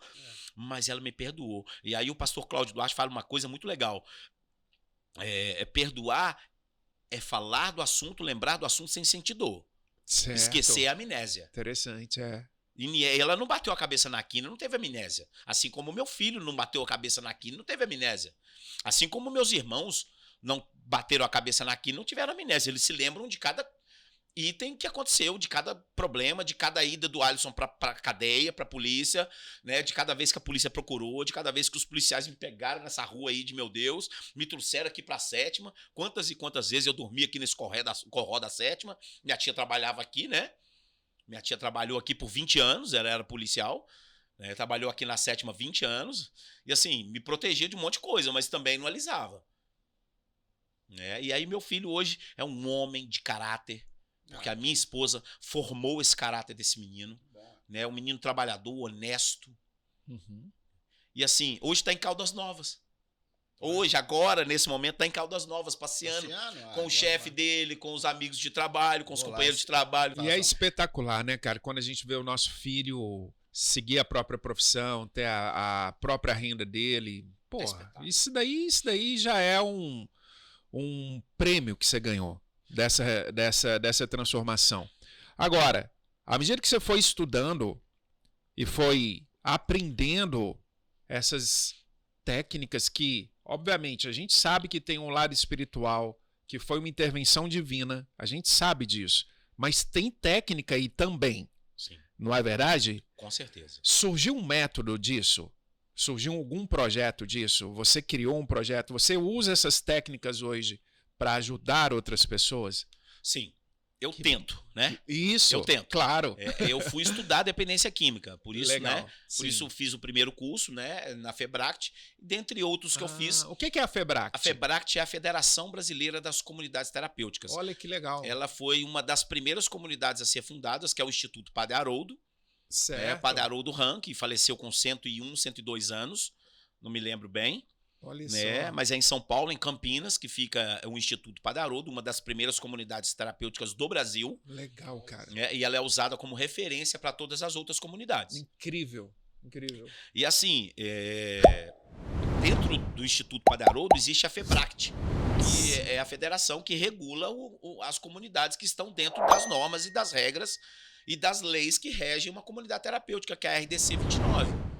Mas ela me perdoou. E aí o pastor Cláudio Duarte fala uma coisa muito legal. Perdoar é falar do assunto, lembrar do assunto sem sentir dor. Certo. Esquecer a amnésia. Interessante, E ela não bateu a cabeça na quina, não teve amnésia. Assim como meu filho não bateu a cabeça na quina, não teve amnésia. Assim como meus irmãos não bateram a cabeça na quina, não tiveram amnésia. Eles se lembram de cada item que aconteceu, de cada problema, de cada ida do Alisson pra cadeia, pra polícia, né? De cada vez que a polícia procurou, de cada vez que os policiais me pegaram nessa rua aí de meu Deus, me trouxeram aqui pra 7ª. Quantas e quantas vezes eu dormi aqui nesse corró da 7ª. Minha tia trabalhava aqui, né? Minha tia trabalhou aqui por 20 anos, ela era policial, né? Trabalhou aqui na 7ª 20 anos. E assim, me protegia de um monte de coisa, mas também não alisava. E aí meu filho hoje é um homem de caráter, porque a minha esposa formou esse caráter desse menino, né? Um menino trabalhador, honesto. Uhum. E assim, hoje está em Caldas Novas. Hoje, agora, nesse momento, está em Caldas Novas, passeando com o chefe dele, com os amigos de trabalho, com os companheiros de trabalho. E é espetacular, né, cara? Quando a gente vê o nosso filho seguir a própria profissão, ter a própria renda dele. Pô, isso daí já é um prêmio que você ganhou dessa transformação. Agora, à medida que você foi estudando e foi aprendendo essas técnicas que, obviamente, a gente sabe que tem um lado espiritual, que foi uma intervenção divina, a gente sabe disso, mas tem técnica aí também. Sim. Não é verdade? Com certeza. Surgiu um método disso? Surgiu algum projeto disso? Você criou um projeto? Você usa essas técnicas hoje para ajudar outras pessoas? Sim. Eu tento, né? Isso, eu tento. Claro. Eu fui estudar dependência química, por isso, Legal, né? Por sim. isso fiz o primeiro curso, né? Na Febract, dentre outros que eu fiz. O que é a Febract? A Febract é a Federação Brasileira das Comunidades Terapêuticas. Olha que legal. Ela foi uma das primeiras comunidades a ser fundadas, que é o Instituto Padre Haroldo. Certo. Padre Haroldo Ram, que faleceu com 101, 102 anos, não me lembro bem. Olha né? só. Mas é em São Paulo, em Campinas, que fica o Instituto Padre Haroldo, uma das primeiras comunidades terapêuticas do Brasil. Legal, cara. Né? E ela é usada como referência para todas as outras comunidades. Incrível, incrível. E assim, dentro do Instituto Padre Haroldo existe a Febract, que é a federação que regula as comunidades que estão dentro das normas e das regras e das leis que regem uma comunidade terapêutica, que é a RDC 29.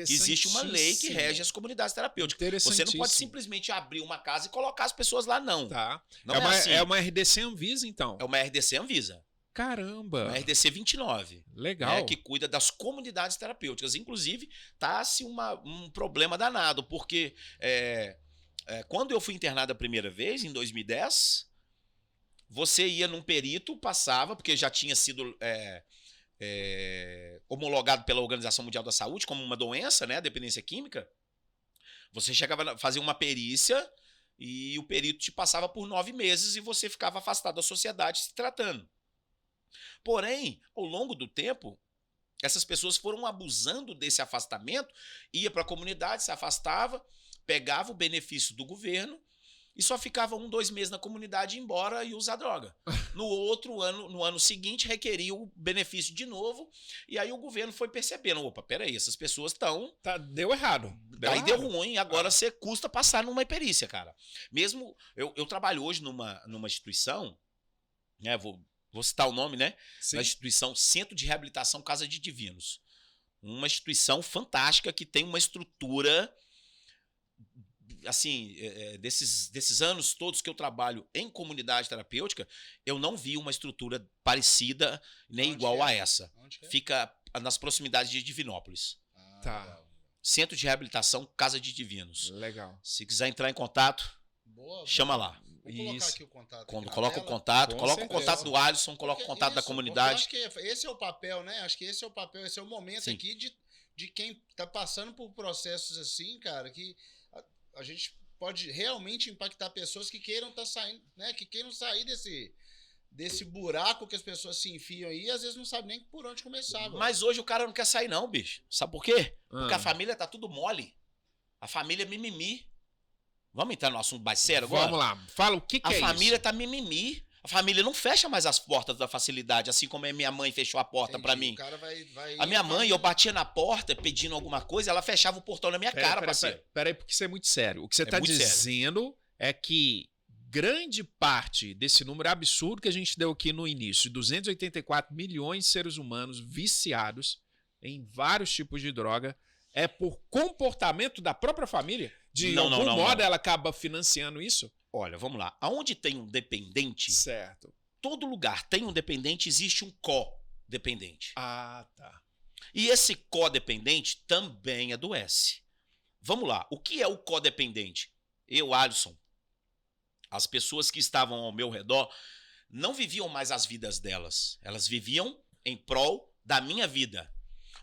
Existe uma lei que rege as comunidades terapêuticas. Você não pode simplesmente abrir uma casa e colocar as pessoas lá, não. Tá. Não assim. É uma RDC Anvisa, então? É uma RDC Anvisa. Caramba! Uma RDC 29. Legal. Né, que cuida das comunidades terapêuticas. Inclusive, tá-se um problema danado, porque quando eu fui internado a primeira vez, em 2010, você ia num perito, passava, porque já tinha sido homologado pela Organização Mundial da Saúde como uma doença, né, a dependência química. Você chegava a fazer uma perícia e o perito te passava por 9 meses e você ficava afastado da sociedade se tratando. Porém, ao longo do tempo, essas pessoas foram abusando desse afastamento, ia para a comunidade, se afastava, pegava o benefício do governo e só ficava 1, 2 meses na comunidade e ia embora e usar droga. No outro ano, no ano seguinte, requeria o benefício de novo, e aí o governo foi percebendo, opa, peraí, essas pessoas estão... Deu errado. Deu ruim, agora você custa passar numa perícia, cara. Mesmo, eu trabalho hoje numa instituição, né, vou citar o nome, né? Sim. Na instituição Centro de Reabilitação Casa de Divinos. Uma instituição fantástica que tem uma estrutura... Assim, desses anos todos que eu trabalho em comunidade terapêutica, eu não vi uma estrutura parecida nem igual a essa. Fica nas proximidades de Divinópolis. Tá. Centro de Reabilitação Casa de Divinos. Legal. Se quiser entrar em contato, chama lá. Vou colocar aqui o contato. Coloca o contato, coloca o contato do Alisson, coloca o contato da comunidade. Acho que esse é o papel, né? Acho que esse é o papel, esse é o momento Sim. aqui de quem tá passando por processos assim, cara, que a gente pode realmente impactar pessoas que queiram estar saindo, né? Que queiram sair desse buraco que as pessoas se enfiam aí e às vezes não sabem nem por onde começar. Mas hoje o cara não quer sair não, bicho. Sabe por quê? Porque a família tá tudo mole. A família é mimimi. Vamos entrar no assunto mais sério agora? Vamos lá. Fala o que é isso. A família tá mimimi. A família não fecha mais as portas da facilidade, assim como a minha mãe fechou a porta pra mim. O cara vai a minha mãe, eu batia na porta pedindo alguma coisa, ela fechava o portão na minha cara, parceiro. Peraí, porque isso é muito sério. O que você tá dizendo é que grande parte desse número absurdo que a gente deu aqui no início, 284 milhões de seres humanos viciados em vários tipos de droga, é por comportamento da própria família? De algum modo ela acaba financiando isso? Olha, vamos lá. Aonde tem um dependente, certo. Todo lugar tem um dependente, existe um co-dependente. Ah, tá. E esse co-dependente também adoece. Vamos lá. O que é o co-dependente? Eu, Alisson, as pessoas que estavam ao meu redor não viviam mais as vidas delas. Elas viviam em prol da minha vida.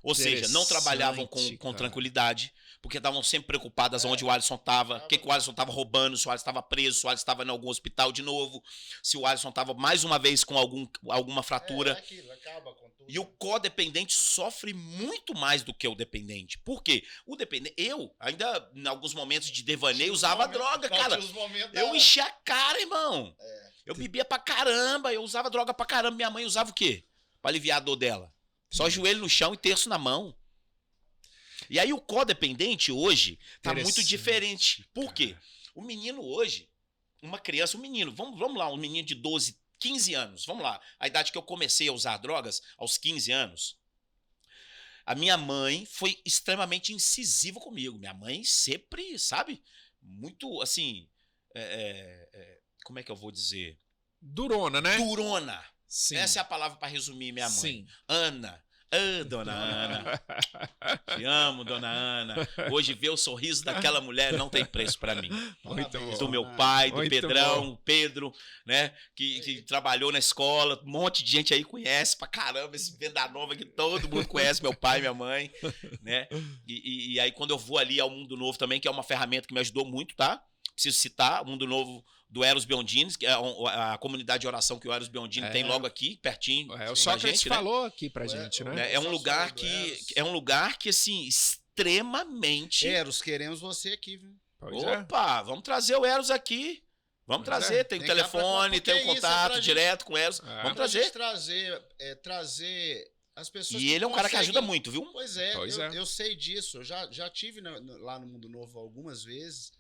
Ou seja, não trabalhavam com tranquilidade, porque estavam sempre preocupadas onde o Alisson estava, o que o Alisson estava roubando, se o Alisson estava preso, se o Alisson estava em algum hospital de novo, se o Alisson estava mais uma vez com alguma fratura. Aquilo, acaba com tudo. E o codependente sofre muito mais do que o dependente. Por quê? O dependente, eu, ainda em alguns momentos de devaneio, usava droga, cara. Eu enchia a cara, irmão. Eu bebia pra caramba, eu usava droga pra caramba. Minha mãe usava o quê? Pra aliviar a dor dela. Só joelho no chão e terço na mão. E aí o codependente hoje tá muito diferente. Por quê? O menino hoje, uma criança, um menino, vamos lá, um menino de 12, 15 anos, vamos lá, a idade que eu comecei a usar drogas, aos 15 anos, a minha mãe foi extremamente incisiva comigo. Minha mãe sempre, sabe, muito, assim, como é que eu vou dizer? Durona, né? Durona. Sim. Essa é a palavra para resumir minha mãe. Sim. Ana. Dona Ana. Te amo, dona Ana. Hoje ver o sorriso daquela mulher não tem preço para mim. Muito bom. Do meu pai, do Muito Pedrão, bom. Pedro, né? Que trabalhou na escola. Um monte de gente aí conhece pra caramba esse Venda Nova que todo mundo conhece, meu pai, minha mãe, né? E aí quando eu vou ali ao Mundo Novo também, que é uma ferramenta que me ajudou muito, tá? Preciso citar o Mundo Novo do Eros Biondini, que é a comunidade de oração que o Eros Biondini tem logo aqui, pertinho. O Sócrates falou aqui pra gente, né? É um lugar que assim, extremamente... Eros, queremos você aqui, viu? Opa, vamos trazer o Eros aqui. Vamos trazer, tem o telefone, tem o contato direto com o Eros. Vamos trazer. Trazer as pessoas. E ele é um cara que ajuda muito, viu? Pois é, eu sei disso. Eu já tive lá no Mundo Novo algumas vezes.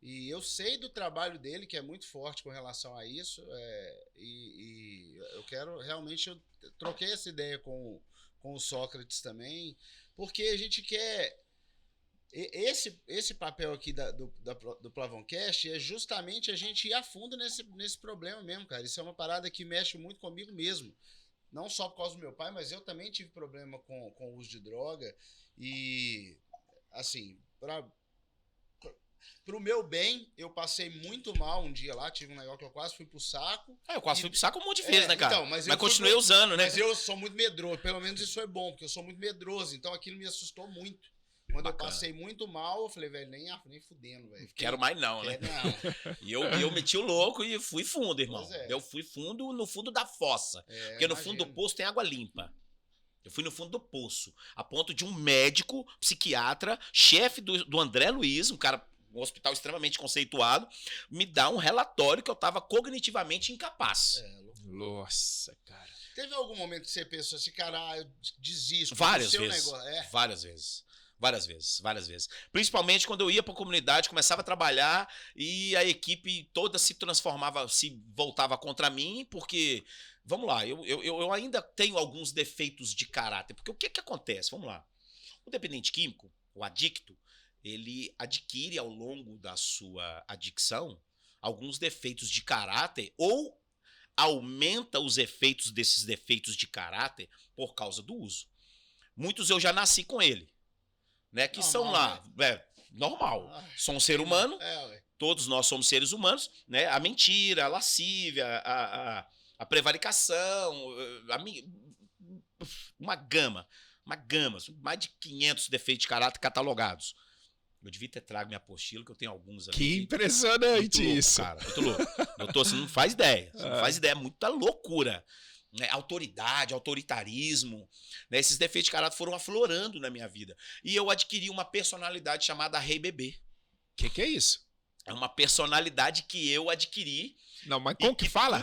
E eu sei do trabalho dele, que é muito forte com relação a isso. E eu quero realmente. Eu troquei essa ideia com o Sócrates também, porque a gente quer. Esse papel aqui do Plavoncast é justamente a gente ir a fundo nesse problema mesmo, cara. Isso é uma parada que mexe muito comigo mesmo. Não só por causa do meu pai, mas eu também tive problema com o uso de droga. E, assim, pro meu bem, eu passei muito mal um dia lá. Tive um negócio que eu quase fui pro saco. Eu quase fui pro saco um monte de vezes, né, cara? Então, mas continuei usando, né? Mas eu sou muito medroso. Pelo menos isso é bom, porque eu sou muito medroso. Então aquilo me assustou muito. Quando eu passei muito mal, eu falei, velho, nem fudendo, velho. Quero mais não, né? Não. E eu meti o louco e fui fundo, irmão. Eu fui fundo no fundo da fossa. Porque no fundo do poço tem água limpa. Eu fui no fundo do poço. A ponto de um médico, psiquiatra, chefe do André Luiz, um hospital extremamente conceituado, me dar um relatório que eu tava cognitivamente incapaz. Nossa, cara. Teve algum momento que você pensou assim, cara, eu desisto. Várias vezes. Várias vezes. Principalmente quando eu ia para a comunidade, começava a trabalhar e a equipe toda se transformava, se voltava contra mim, porque, vamos lá, eu ainda tenho alguns defeitos de caráter. Porque o que acontece? Vamos lá. O dependente químico, o adicto, ele adquire ao longo da sua adicção alguns defeitos de caráter ou aumenta os efeitos desses defeitos de caráter por causa do uso. Muitos eu já nasci com ele. Né, que normal, são lá, né? Normal. Sou um ser humano, todos nós somos seres humanos, né? A mentira, a lascívia, a prevaricação, uma gama, mais de 500 defeitos de caráter catalogados. Eu devia ter trago minha apostila, que eu tenho alguns ali. Que impressionante muito louco, isso. Cara, muito louco. Você não faz ideia, é muita loucura. Né, autoridade, autoritarismo, né, esses defeitos de caráter foram aflorando na minha vida. E eu adquiri uma personalidade chamada Rei Bebê. Que é isso? É uma personalidade que eu adquiri. Não, mas como que fala?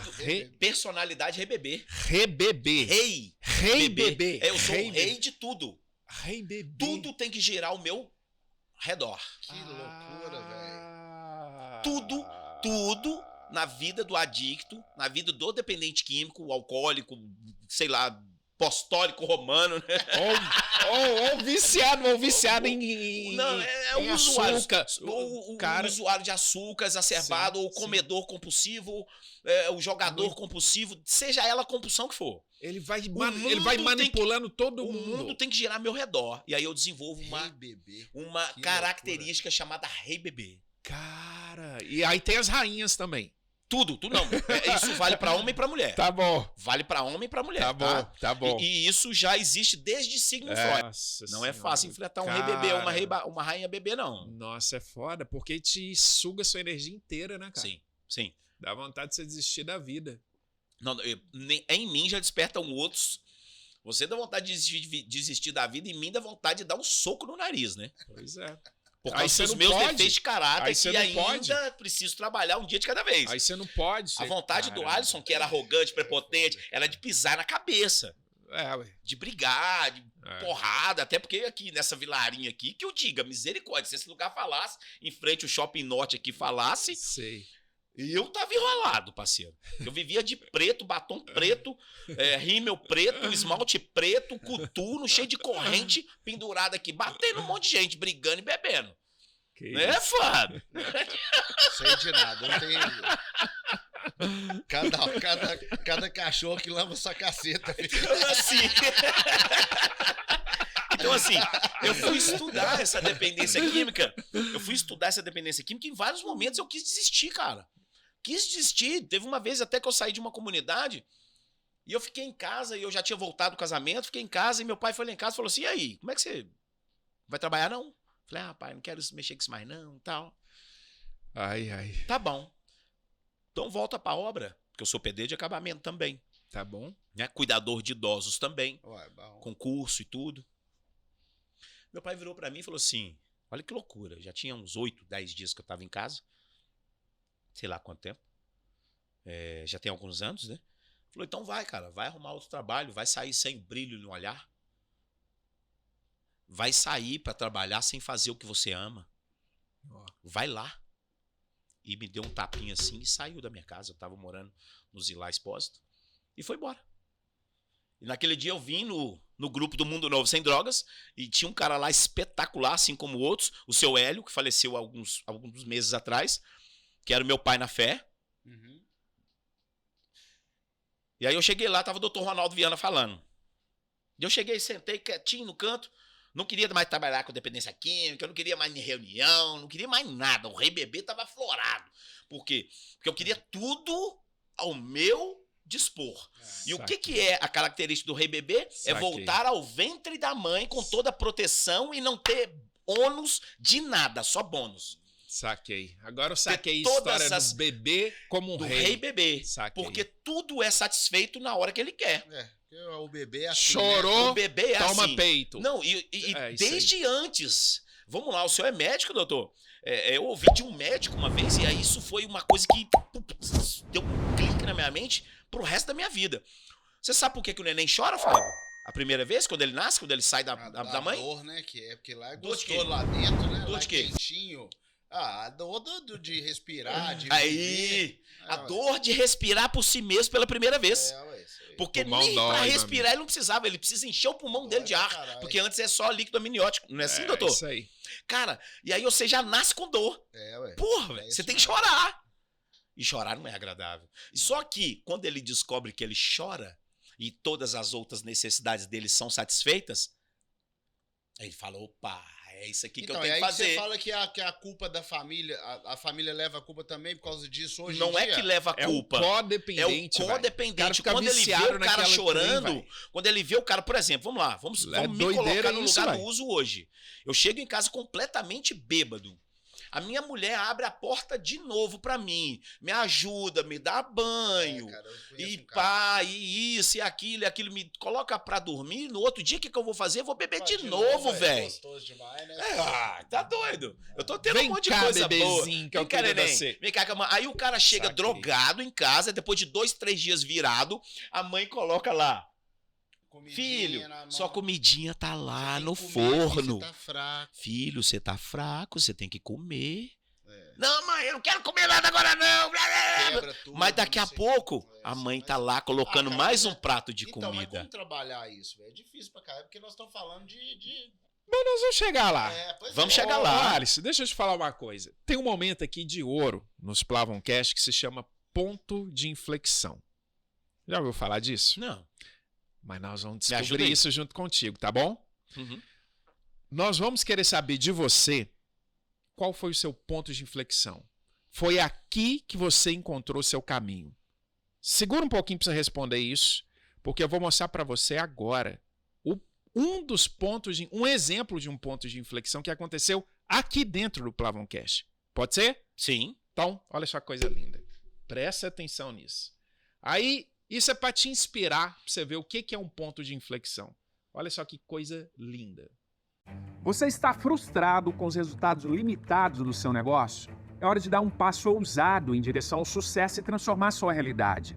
Personalidade Rei Bebê. Rei Bebê. Rei Bebê. Eu sou o rei de tudo. Rei Bebê. Tudo tem que girar ao meu redor. Que loucura, velho. Tudo na vida do adicto, na vida do dependente químico, o alcoólico, sei lá, apostólico romano, né? Ou viciado em o usuário. O usuário de açúcar exacerbado, ou o comedor compulsivo, o jogador compulsivo, seja ela a compulsão que for. Ele vai manipulando todo mundo. O mundo tem que girar ao meu redor. E aí eu desenvolvo uma característica chamada Rei Bebê. Cara, e aí tem as rainhas também. Tudo não. Isso vale pra homem e pra mulher. Tá bom. Vale pra homem e pra mulher. Tá bom. E isso já existe desde Sigmund Freud. Não é fácil enfrentar um rei bebê ou uma rainha bebê, não. Nossa, é foda, porque te suga sua energia inteira, né, cara? Sim. Dá vontade de você desistir da vida. Não, em mim já despertam outros. Você dá vontade de desistir da vida, e em mim dá vontade de dar um soco no nariz, né? Pois é. Por causa dos meus defeitos de caráter que ainda preciso trabalhar um dia de cada vez. Aí você não pode. A vontade do Alisson, que era arrogante, prepotente, era de pisar na cabeça. Ué. De brigar, de porrada. Até porque aqui, nessa vilarinha aqui, que eu diga, misericórdia, se esse lugar falasse, em frente ao Shopping Norte aqui falasse... Sei. E eu tava enrolado, parceiro. Eu vivia de preto, batom preto, rímel preto, esmalte preto, coturno, cheio de corrente pendurada aqui, batendo um monte de gente, brigando e bebendo. Que Né, isso? Fábio? Sei de nada, não tem. Cada cachorro que lamba sua caceta. Então, assim, eu fui estudar essa dependência química. Em vários momentos eu quis desistir, cara. Quis desistir. Teve uma vez até que eu saí de uma comunidade e eu fiquei em casa e eu já tinha voltado do casamento, fiquei em casa e meu pai foi lá em casa e falou assim, e aí, como é que você vai trabalhar, não? Falei, pai, não quero mexer com isso mais não, tal. Ai. Tá bom. Então volta pra obra, porque eu sou pedreiro de acabamento também. Tá bom. Né? Cuidador de idosos também, Ué, bom. com curso e tudo. Meu pai virou pra mim e falou assim, olha que loucura, já tinha uns 8, 10 dias que eu tava em casa, sei lá quanto tempo, já tem alguns anos, né? Falou, então vai, cara, vai arrumar outro trabalho, vai sair sem brilho no olhar, vai sair pra trabalhar sem fazer o que você ama, vai lá. E me deu um tapinha assim e saiu da minha casa. Eu tava morando no Zilá Expósito. E foi embora. E naquele dia eu vim no grupo do Mundo Novo Sem Drogas. E tinha um cara lá espetacular, assim como outros. O seu Hélio, que faleceu alguns meses atrás. Que era o meu pai na fé. Uhum. E aí eu cheguei lá, tava o Dr. Ronaldo Viana falando. E eu cheguei, sentei quietinho no canto. Não queria mais trabalhar com dependência química, eu não queria mais em reunião, não queria mais nada. O Rei Bebê tava aflorado. Por quê? Porque eu queria tudo ao meu dispor. E o que é a característica do Rei Bebê? É voltar ao ventre da mãe com toda a proteção e não ter ônus de nada, só bônus. Saquei. Agora eu saquei a todas história as- do bebê como um Do rei. Rei Bebê. Saquei. Porque tudo é satisfeito na hora que ele quer. O bebê é assim. Chorou, O bebê é toma assim. peito. Não, e É, isso desde antes. Vamos lá, o senhor é médico, doutor? Eu ouvi de um médico uma vez e aí isso foi uma coisa que deu um clique na minha mente pro resto da minha vida. Você sabe por que o neném chora, Fábio? A primeira vez, quando ele nasce, quando ele sai da mãe? Dor, né? Porque lá é Dor de quê? gostoso lá dentro, né? Dor Lá de quê? quentinho. A dor de respirar, de Aí, viver. a dor de respirar por si mesmo pela primeira vez. Ué, isso aí. Porque Pulmão nem dói, pra meu respirar ele não precisava, ele precisa encher o pulmão dele de pra ar. caralho. Porque antes é só líquido amniótico, não é assim, doutor? Isso aí. Cara, e aí você já nasce com dor. Ué. Porra, velho, isso você tem que mesmo. chorar. E chorar não é agradável. E só que, quando ele descobre que ele chora e todas as outras necessidades dele são satisfeitas, aí ele fala, opa, é isso aqui que eu Então, tenho e que aí você fazer. fala que a culpa da família, a família leva a culpa também por causa disso hoje em Não dia? é que leva a É o culpa. É o codependente, velho. O cara codependente. fica Quando ele vê viciado o cara naquela trem, chorando, velho. quando ele vê o cara, por exemplo, vamos lá, vamos me doideira colocar no isso, lugar do velho. uso hoje. Eu chego em casa completamente bêbado. A minha mulher abre a porta de novo pra mim, me ajuda, me dá banho, Cara, eu conheço e um cara. pá, e isso, e aquilo, me coloca pra dormir. No outro dia, o que eu vou fazer? Eu vou beber de novo, É velho. gostoso demais, né? Tá doido. Eu tô tendo Vem um monte de cá, coisa boa. bebezinho, que eu Vem cá, cuido de neném. você. Vem cá, calma. Aí o cara chega Saquei. drogado em casa, depois de 2, 3 dias virado, a mãe coloca lá. Comidinha Filho, na mão. sua comidinha tá lá Tem no que comer, forno. Você tá fraco. Filho, você tá fraco, você tem que comer. É. Não, mãe, eu não quero comer nada agora não. Quebra tudo, Mas daqui não a sei. pouco, É, a mãe mas- tá lá colocando cara, mais mas um prato de Então, mas comida. como trabalhar isso, velho? É difícil pra caralho, porque nós estamos falando de... Mas nós vamos chegar lá. Pois Vamos é. chegar Ô, lá. Alice, deixa eu te falar uma coisa. Tem um momento aqui de ouro nos Plavoncast que se chama ponto de inflexão. Já ouviu falar disso? Não. Mas nós vamos Me ajuda descobrir aí. isso junto contigo, tá bom? Uhum. Nós vamos querer saber de você qual foi o seu ponto de inflexão. Foi aqui que você encontrou seu caminho. Segura um pouquinho para você responder isso, porque eu vou mostrar para você agora um exemplo de um ponto de inflexão que aconteceu aqui dentro do Plavoncast. Pode ser? Sim. Então, olha só que coisa linda. Presta atenção nisso. Aí, isso é para te inspirar, para você ver o que é um ponto de inflexão. Olha só que coisa linda. Você está frustrado com os resultados limitados do seu negócio? É hora de dar um passo ousado em direção ao sucesso e transformar sua realidade.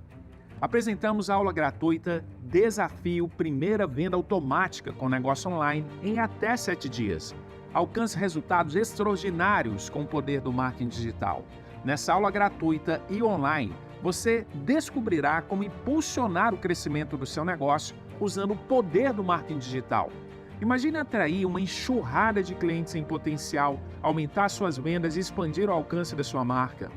Apresentamos a aula gratuita Desafio Primeira Venda Automática com Negócio Online em até 7 dias. Alcance resultados extraordinários com o poder do marketing digital. Nessa aula gratuita e online, você descobrirá como impulsionar o crescimento do seu negócio usando o poder do marketing digital. Imagine atrair uma enxurrada de clientes em potencial, aumentar suas vendas e expandir o alcance da sua marca.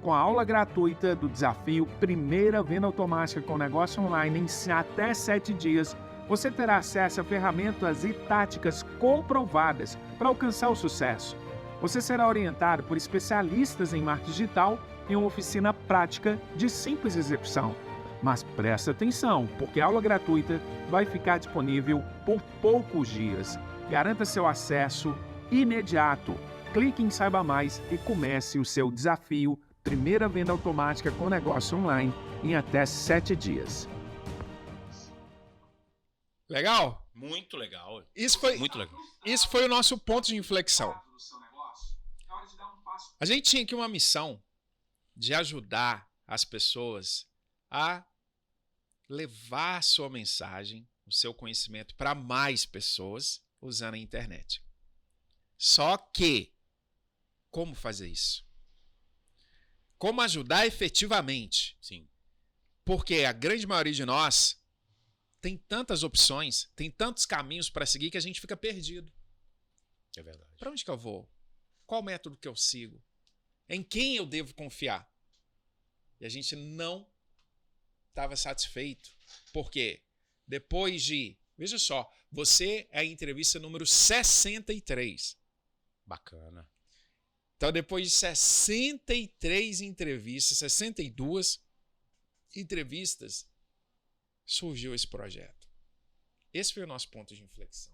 Com a aula gratuita do desafio Primeira Venda Automática com Negócio Online em até 7 dias, você terá acesso a ferramentas e táticas comprovadas para alcançar o sucesso. Você será orientado por especialistas em marketing digital em uma oficina prática de simples execução. Mas presta atenção, porque a aula gratuita vai ficar disponível por poucos dias. Garanta seu acesso imediato. Clique em Saiba Mais e comece o seu desafio Primeira Venda Automática com Negócio Online em até 7 dias. Legal? Muito legal. Muito legal. Isso foi o nosso ponto de inflexão. A gente tinha aqui uma missão de ajudar as pessoas a levar a sua mensagem, o seu conhecimento para mais pessoas usando a internet. Só que, como fazer isso? Como ajudar efetivamente? Sim. Porque a grande maioria de nós tem tantas opções, tem tantos caminhos para seguir que a gente fica perdido. É verdade. Para onde que eu vou? Qual método que eu sigo? Em quem eu devo confiar? E a gente não estava satisfeito. Porque depois de... Veja só, você é a entrevista número 63. Bacana. Então, depois de 63 entrevistas, 62 entrevistas, surgiu esse projeto. Esse foi o nosso ponto de inflexão.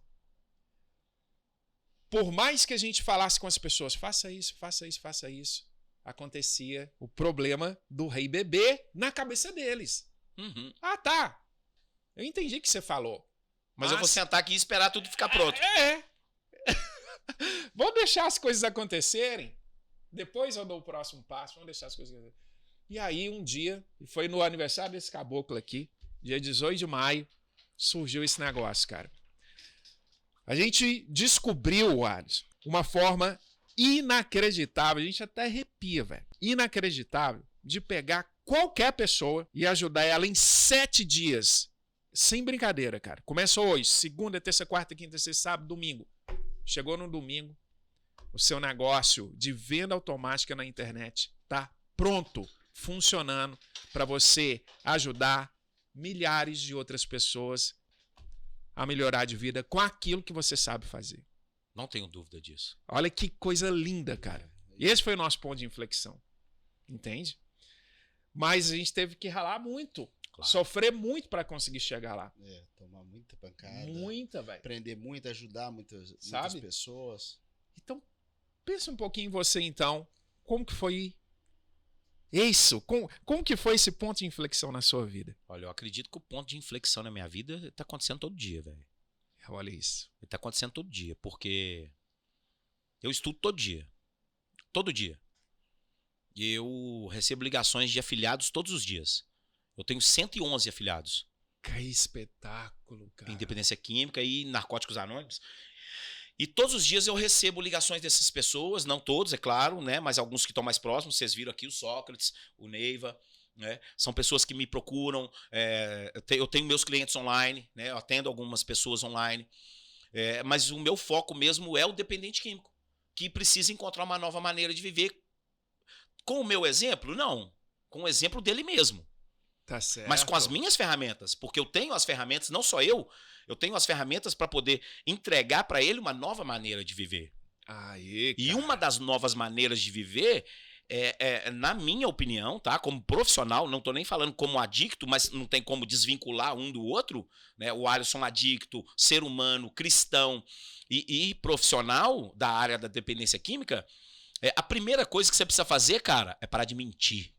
Por mais que a gente falasse com as pessoas, faça isso, faça isso, faça isso, acontecia o problema do rei bebê na cabeça deles. Uhum. Ah, tá. Eu entendi o que você falou. Mas eu vou sentar aqui e esperar tudo ficar pronto. Vou deixar as coisas acontecerem. Depois eu dou o próximo passo. Vamos deixar as coisas acontecerem. E aí, um dia, foi no aniversário desse caboclo aqui, dia 18 de maio, surgiu esse negócio, cara. A gente descobriu, Alisson, uma forma inacreditável, a gente até arrepia, velho, inacreditável, de pegar qualquer pessoa e ajudar ela em 7 dias. Sem brincadeira, cara. Começou hoje, segunda, terça, quarta, quinta, sexta, sábado, domingo. Chegou no domingo, o seu negócio de venda automática na internet tá pronto, funcionando para você ajudar milhares de outras pessoas a melhorar de vida com aquilo que você sabe fazer. Não tenho dúvida disso. Olha que coisa linda, cara. E esse foi o nosso ponto de inflexão. Entende? Mas a gente teve que ralar muito. Claro. Sofrer muito para conseguir chegar lá. Tomar muita pancada. Muita, velho. Aprender muito, ajudar muitas pessoas. Então, pensa um pouquinho em você, então. Como que foi isso? Como que foi esse ponto de inflexão na sua vida? Olha, eu acredito que o ponto de inflexão na minha vida está acontecendo todo dia, velho. Olha isso. Está acontecendo todo dia, porque eu estudo todo dia. Todo dia. E eu recebo ligações de afiliados todos os dias. Eu tenho 111 afiliados. Que espetáculo, cara. Independência Química e Narcóticos Anônimos. E todos os dias eu recebo ligações dessas pessoas, não todos, é claro, né? Mas alguns que estão mais próximos, vocês viram aqui o Sócrates, o Neiva, né? São pessoas que me procuram, eu tenho meus clientes online, né? Eu atendo algumas pessoas online, mas o meu foco mesmo é o dependente químico, que precisa encontrar uma nova maneira de viver. Com o meu exemplo? Não, com o exemplo dele mesmo. Tá certo. Mas com as minhas ferramentas, porque eu tenho as ferramentas, não só eu tenho as ferramentas para poder entregar para ele uma nova maneira de viver. Aí, e uma das novas maneiras de viver na minha opinião, tá? Como profissional, não tô nem falando como adicto, mas não tem como desvincular um do outro, né? O Alisson adicto, ser humano, cristão e profissional da área da dependência química, a primeira coisa que você precisa fazer, cara, é parar de mentir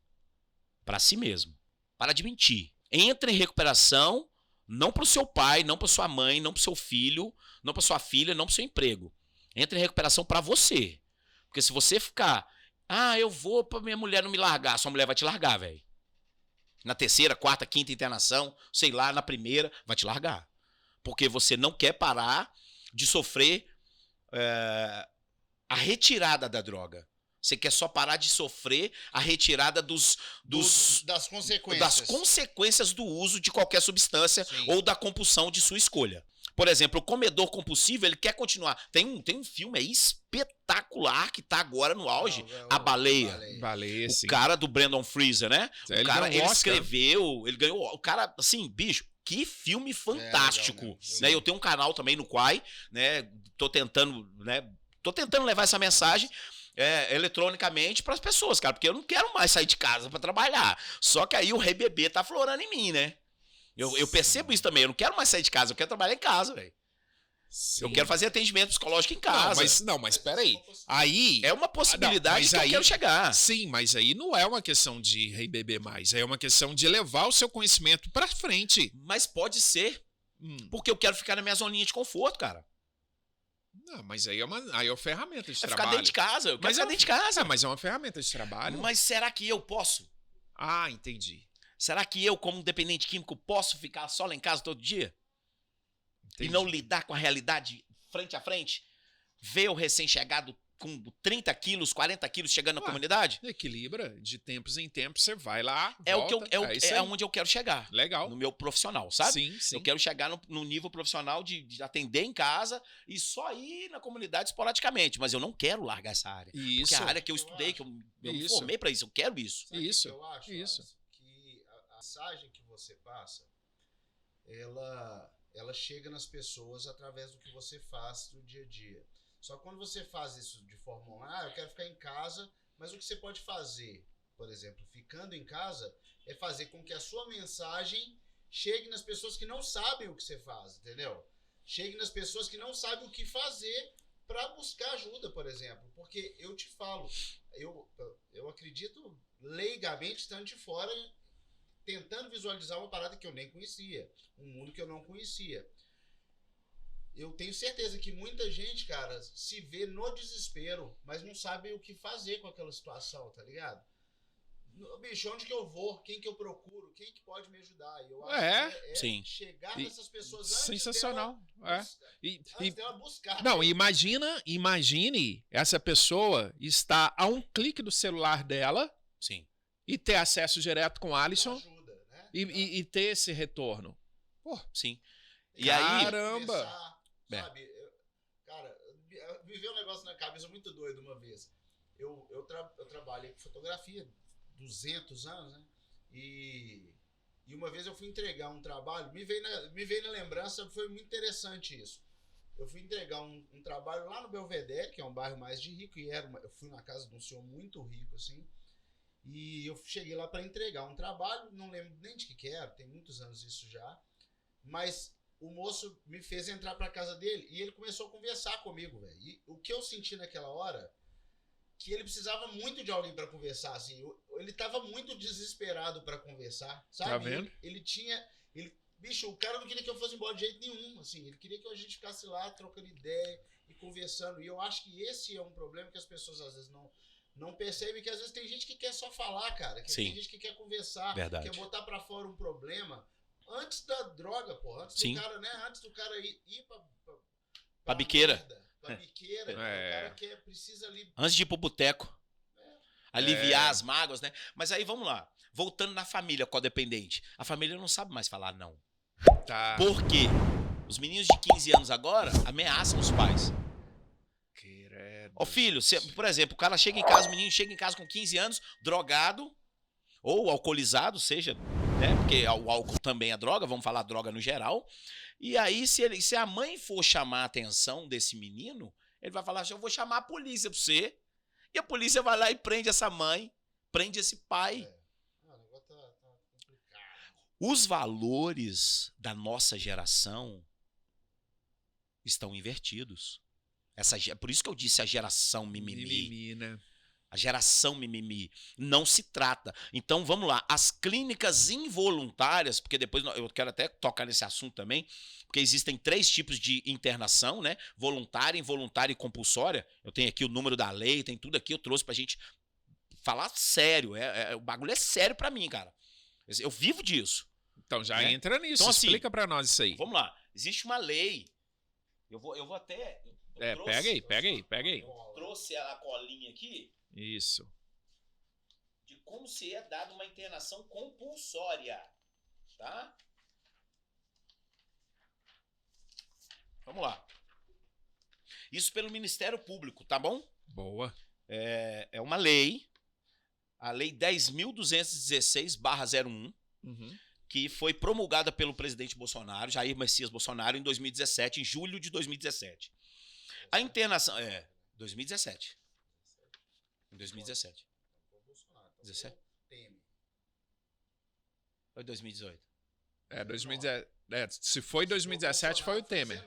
para si mesmo. Para de mentir. Entra em recuperação, não para o seu pai, não para sua mãe, não para o seu filho, não para sua filha, não para o seu emprego. Entra em recuperação para você. Porque se você ficar, eu vou para minha mulher não me largar, sua mulher vai te largar, velho. Na terceira, quarta, quinta internação, sei lá, na primeira, vai te largar. Porque você não quer parar de sofrer a retirada da droga. Você quer só parar de sofrer a retirada das consequências do uso de qualquer substância Sim. ou da compulsão de sua escolha. Por exemplo, o comedor compulsivo, ele quer continuar. Tem um filme aí espetacular que tá agora no auge, A Baleia. Baleia, sim. O cara do Brandon Fraser, né? Ele O cara, ganhou ele Oscar. escreveu, ele ganhou. O cara, assim, bicho, que filme fantástico. legal mesmo. Né? Eu tenho um canal também no Quai, né? Tô tentando levar essa mensagem eletronicamente para as pessoas, cara, porque eu não quero mais sair de casa para trabalhar. Só que aí o Rei Bebê tá florando em mim, né? Eu percebo isso também. Eu não quero mais sair de casa, eu quero trabalhar em casa, velho. Eu quero fazer atendimento psicológico em casa. Não, mas peraí. Aí... É uma possibilidade que eu quero chegar. Sim, mas aí não é uma questão de Rei Bebê mais. É uma questão de levar o seu conhecimento pra frente. Mas pode ser, porque eu quero ficar na minha zoninha de conforto, cara. Não, mas aí é uma ferramenta de É ficar trabalho. dentro de casa, eu quero ficar dentro de casa. Mas é uma ferramenta de trabalho. Mas será que eu posso? Ah, entendi. Será que eu, como dependente químico, posso ficar só lá em casa todo dia? E não lidar com a realidade frente a frente? Ver o recém-chegado com 30 quilos, 40 quilos chegando na comunidade? Equilibra, de tempos em tempos, você vai lá, É volta, é onde eu quero chegar. Legal. No meu profissional, sabe? Sim, sim. Eu quero chegar no nível profissional de atender em casa e só ir na comunidade esporadicamente. Mas eu não quero largar essa área. Isso. Porque é a área que eu estudei, que eu me Isso. formei pra isso. Eu quero isso. Sabe o que Isso. eu acho, Isso. Alex? Que a mensagem que você passa, ela chega nas pessoas através do que você faz no dia a dia. Só que quando você faz isso de forma online, eu quero ficar em casa, mas o que você pode fazer, por exemplo, ficando em casa, é fazer com que a sua mensagem chegue nas pessoas que não sabem o que você faz, entendeu? Chegue nas pessoas que não sabem o que fazer para buscar ajuda, por exemplo. Porque eu te falo, eu acredito leigamente estando de fora, tentando visualizar uma parada que eu nem conhecia, um mundo que eu não conhecia. Eu tenho certeza que muita gente, cara, se vê no desespero, mas não sabe o que fazer com aquela situação, tá ligado? Bicho, onde que eu vou? Quem que eu procuro? Quem que pode me ajudar? E eu acho que sim. chegar nessas pessoas antes sensacional. antes dela buscar. Não, imagine essa pessoa estar a um clique do celular dela Sim. e ter acesso direto com o Alisson ajuda, né? e ter esse retorno. Sim. E aí, Caramba! Sabe, cara, me veio um negócio na cabeça muito doido uma vez. Eu trabalhei com fotografia 200 anos, né? E uma vez eu fui entregar um trabalho, me veio na lembrança, foi muito interessante isso. Eu fui entregar um trabalho lá no Belvedere, que é um bairro mais de rico, e eu fui na casa de um senhor muito rico, assim, e eu cheguei lá para entregar um trabalho, não lembro nem de que era, tem muitos anos isso já, mas o moço me fez entrar para casa dele e ele começou a conversar comigo, velho. E o que eu senti naquela hora, que ele precisava muito de alguém para conversar, assim, ele tava muito desesperado para conversar, sabe? Tá vendo? Bicho, o cara não queria que eu fosse embora de jeito nenhum, assim, ele queria que a gente ficasse lá trocando ideia e conversando, e eu acho que esse é um problema que as pessoas às vezes não percebem, que às vezes tem gente que quer só falar, cara, que tem gente que quer conversar, Verdade. quer botar para fora um problema antes da droga, pô, antes Sim. do cara, né, antes do cara ir Pra biqueira. merda, pra biqueira, É. o cara precisa ali. antes de ir pro boteco, aliviar as mágoas, né? Mas aí vamos lá. Voltando na família codependente. A família não sabe mais falar não. Tá. Por quê? Os meninos de 15 anos agora ameaçam os pais. Ô filho, por exemplo, o cara chega em casa, o menino chega em casa com 15 anos, drogado ou alcoolizado, seja, né? Porque o álcool também é droga, vamos falar droga no geral. E aí, se a mãe for chamar a atenção desse menino, ele vai falar assim, eu vou chamar a polícia pra você. E a polícia vai lá e prende essa mãe, prende esse pai. O negócio tá complicado. Os valores da nossa geração estão invertidos. Por isso que eu disse a geração mimimi. Mimimi, né? A geração mimimi. Não se trata. Então, vamos lá. As clínicas involuntárias, porque depois eu quero até tocar nesse assunto também, porque existem 3 tipos de internação, né? Voluntária, involuntária e compulsória. Eu tenho aqui o número da lei, tem tudo aqui, eu trouxe pra gente falar sério. O bagulho é sério pra mim, cara. Eu vivo disso. Então já Né? entra nisso, Então, assim, explica pra nós isso aí. Vamos lá. Existe uma lei. Eu vou até... Pega aí. Trouxe a colinha aqui. Isso. De como se é dada uma internação compulsória, tá? Vamos lá. Isso pelo Ministério Público, tá bom? Boa. É uma lei, a Lei 10.216/01, que foi promulgada pelo presidente Bolsonaro, Jair Messias Bolsonaro, em 2017, em julho de 2017. A internação... 2017. Em 2017. 17? Foi 2018? 2017. Se foi 2017, foi o Temer.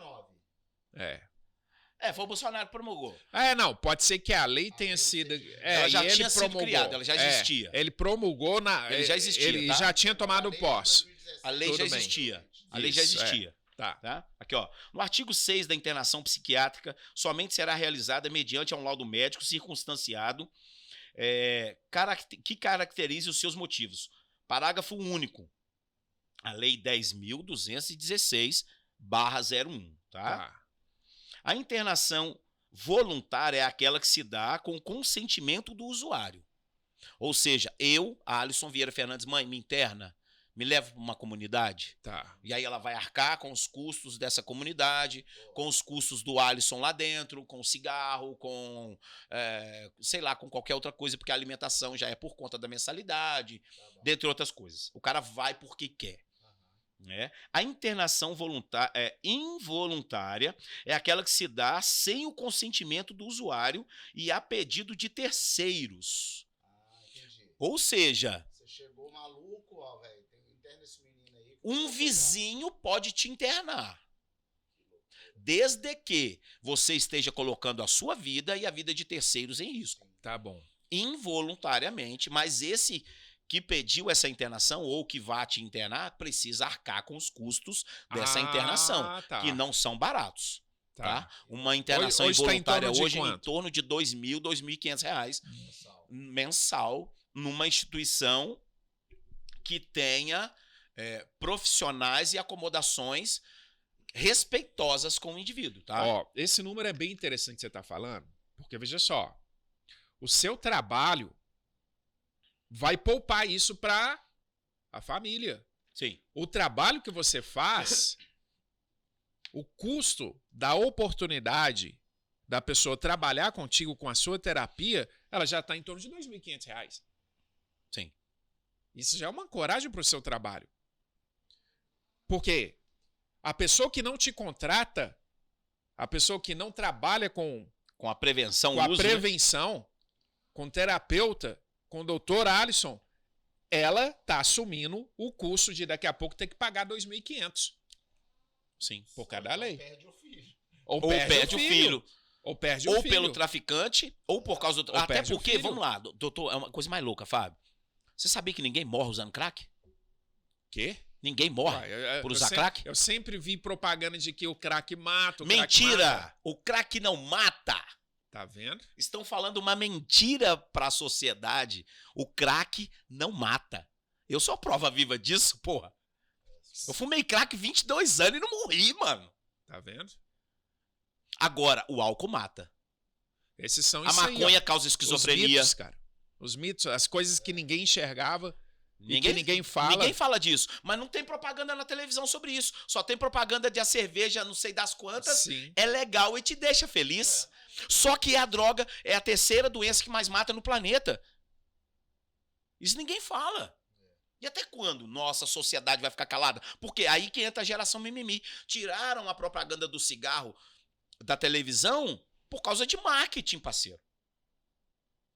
Foi o Bolsonaro que promulgou. Não, pode ser que a lei tenha sido... ela já tinha sido criada, ela já existia. Ele promulgou Ele já existia, Ele tá? já tinha tomado posse. A lei já existia. A lei já existia. Tá? Aqui, ó. No artigo 6 da internação psiquiátrica, somente será realizada mediante um laudo médico circunstanciado que caracterize os seus motivos. Parágrafo único. A Lei 10.216/01, tá? A internação voluntária é aquela que se dá com o consentimento do usuário. Ou seja, eu, Alisson Vieira Fernandes, mãe, me interna, me leva para uma comunidade. Tá. E aí ela vai arcar com os custos dessa comunidade, com os custos do Alisson lá dentro, com o cigarro, com, sei lá, com qualquer outra coisa, porque a alimentação já é por conta da mensalidade, dentre outras coisas. O cara vai porque quer. A internação involuntária é aquela que se dá sem o consentimento do usuário e a pedido de terceiros. Entendi. Ou seja, Você chegou maluco, ó, velho, interna esse menino aí. um vizinho pode te internar. Desde que você esteja colocando a sua vida e a vida de terceiros em risco. Tá bom. Involuntariamente, mas esse que pediu essa internação ou que vá te internar precisa arcar com os custos dessa internação, tá. que não são baratos. Tá? Uma internação Hoje involuntária tá hoje quanto? em torno de R$2.000, R$2.500 mensal numa instituição que tenha profissionais e acomodações respeitosas com o indivíduo. Tá? Esse número é bem interessante que você está falando, porque veja só, o seu trabalho vai poupar isso para a família. Sim. O trabalho que você faz, o custo da oportunidade da pessoa trabalhar contigo com a sua terapia, ela já está em torno de R$2.500. Sim. Isso já é uma coragem para o seu trabalho. Porque a pessoa que não te contrata, a pessoa que não trabalha com a prevenção, com a prevenção, com terapeuta, com o doutor Alisson, ela está assumindo o custo de daqui a pouco ter que pagar R$2.500. Sim. Por cada lei. Perde o filho. Ou perde o filho. Ou perde o ou filho. pelo traficante, ou por causa do... Ou Até perde o porque, filho. vamos lá, doutor, é uma coisa mais louca, Fábio. Você sabia que ninguém morre usando crack? Quê? Ninguém morre por usar crack? Eu sempre vi propaganda de que o crack mata. Mentira! O crack não mata. Tá vendo? Estão falando uma mentira para a sociedade. O crack não mata. Eu sou a prova viva disso, porra. Eu fumei crack 22 anos e não morri, mano. Tá vendo? Agora, o álcool mata. Esses são A isso aí, maconha causa esquizofrenia. Os mitos, cara. Os mitos, as coisas que ninguém enxergava. Ninguém fala. Ninguém fala disso. Mas não tem propaganda na televisão sobre isso. Só tem propaganda de a cerveja, não sei das quantas. Sim. É legal e te deixa feliz. Só que a droga é a terceira doença que mais mata no planeta. Isso ninguém fala. E até quando nossa sociedade vai ficar calada? Porque aí que entra a geração mimimi. Tiraram a propaganda do cigarro da televisão por causa de marketing, parceiro.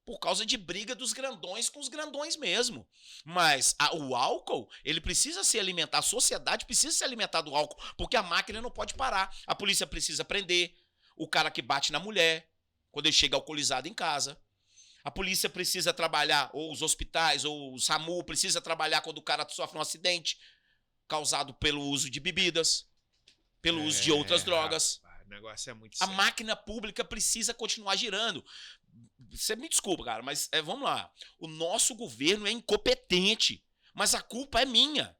Por causa de briga dos grandões com os grandões mesmo. Mas o álcool, ele precisa se alimentar, a sociedade precisa se alimentar do álcool, porque a máquina não pode parar. A polícia precisa prender o cara que bate na mulher, quando ele chega alcoolizado em casa. A polícia precisa trabalhar, ou os hospitais, ou o SAMU precisa trabalhar quando o cara sofre um acidente causado pelo uso de bebidas, pelo uso de outras drogas. Rapaz, o negócio é muito A sério. máquina pública precisa continuar girando. Você me desculpa, cara, mas vamos lá. O nosso governo é incompetente, mas a culpa é minha.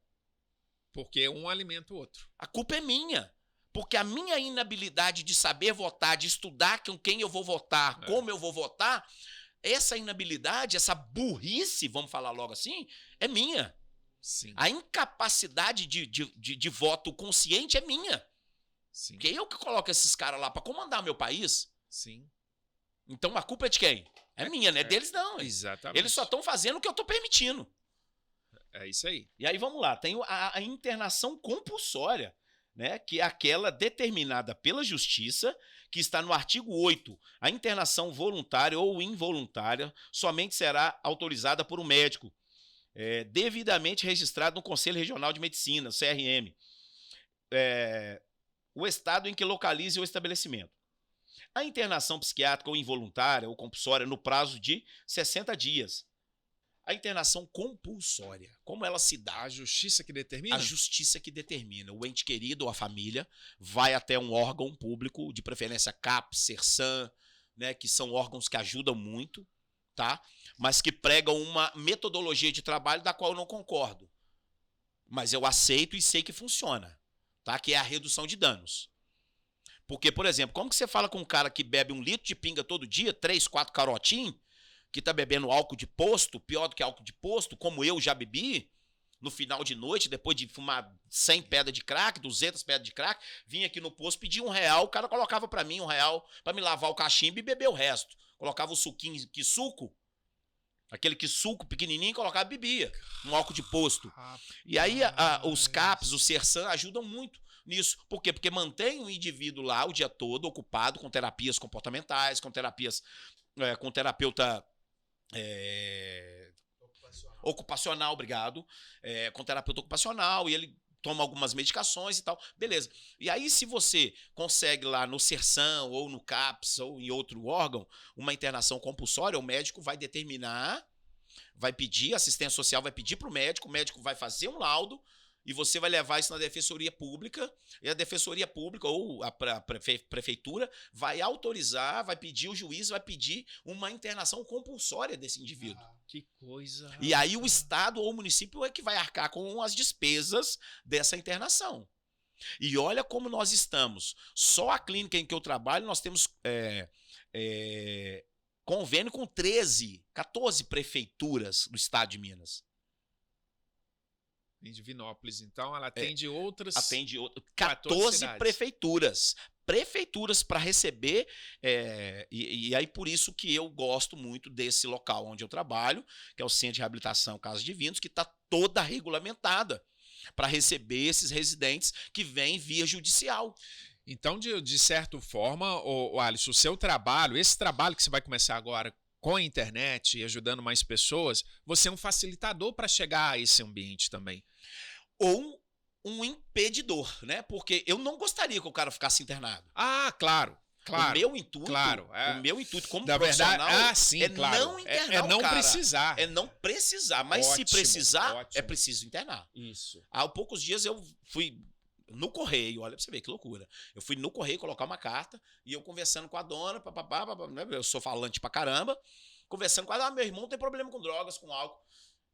Porque um alimenta o outro. A culpa é minha. Porque a minha inabilidade de saber votar, de estudar com quem eu vou votar, como eu vou votar, essa inabilidade, essa burrice, vamos falar logo assim, é minha. Sim. A incapacidade de voto consciente é minha. Sim. Porque eu que coloco esses caras lá pra comandar meu país. Sim. Então a culpa é de quem? É minha, não é deles não. Exatamente. Eles só estão fazendo o que eu tô permitindo. É isso aí. E aí vamos lá, tem a internação compulsória, né, que é aquela determinada pela justiça, que está no artigo 8. A internação voluntária ou involuntária somente será autorizada por um médico devidamente registrado no Conselho Regional de Medicina, CRM, o estado em que localize o estabelecimento. A internação psiquiátrica ou involuntária ou compulsória no prazo de 60 dias. A internação compulsória, como ela se dá? A justiça que determina? A justiça que determina. O ente querido ou a família vai até um órgão público, de preferência CAPS, CERSAM, né, que são órgãos que ajudam muito, tá? Mas que pregam uma metodologia de trabalho da qual eu não concordo. Mas eu aceito e sei que funciona, tá? Que é a redução de danos. Porque, por exemplo, como que você fala com um cara que bebe 1 litro de pinga todo dia, 3, 4 carotinhos, que tá bebendo álcool de posto, pior do que álcool de posto, como eu já bebi, no final de noite, depois de fumar 100 pedras de crack, 200 pedras de crack, vinha aqui no posto, pedia R$1, o cara colocava pra mim R$1 pra me lavar o cachimbo e beber o resto. Colocava o suquinho, que suco, aquele que suco pequenininho, colocava e bebia, um álcool de posto. E aí os CAPs, o CERSAM ajudam muito nisso. Por quê? Porque mantém o indivíduo lá o dia todo ocupado com terapias comportamentais, com terapias, com terapeuta ocupacional, obrigado, com terapeuta ocupacional, e ele toma algumas medicações e tal, beleza. E aí, se você consegue lá no CERSAM, ou no CAPS, ou em outro órgão, uma internação compulsória, o médico vai determinar, vai pedir, a assistência social vai pedir para o médico vai fazer um laudo, e você vai levar isso na Defensoria Pública, e a Defensoria Pública ou a Prefeitura vai autorizar, vai pedir, o juiz vai pedir uma internação compulsória desse indivíduo. Que coisa. E aí o Estado ou o município é que vai arcar com as despesas dessa internação. E olha como nós estamos. Só a clínica em que eu trabalho, nós temos convênio com 14 prefeituras do estado de Minas. Em Divinópolis, então, ela atende outras... Atende 14 prefeituras. Prefeituras para receber, e aí por isso que eu gosto muito desse local onde eu trabalho, que é o Centro de Reabilitação Casos Divinos, que está toda regulamentada para receber esses residentes que vêm via judicial. Então, de certa forma, Alisson, o seu trabalho, esse trabalho que você vai começar agora com a internet e ajudando mais pessoas, você é um facilitador para chegar a esse ambiente também. Ou um impedidor, né? Porque eu não gostaria que o cara ficasse internado. Ah, claro. O meu intuito como da profissional verdade, sim, não internar não o cara. precisar. É não precisar. Mas ótimo, se precisar, ótimo. é preciso internar. Isso. Há poucos dias eu fui no correio, olha pra você ver que loucura. Eu fui no correio colocar uma carta e eu conversando com a dona, eu sou falante pra caramba, conversando com ela, meu irmão tem problema com drogas, com álcool.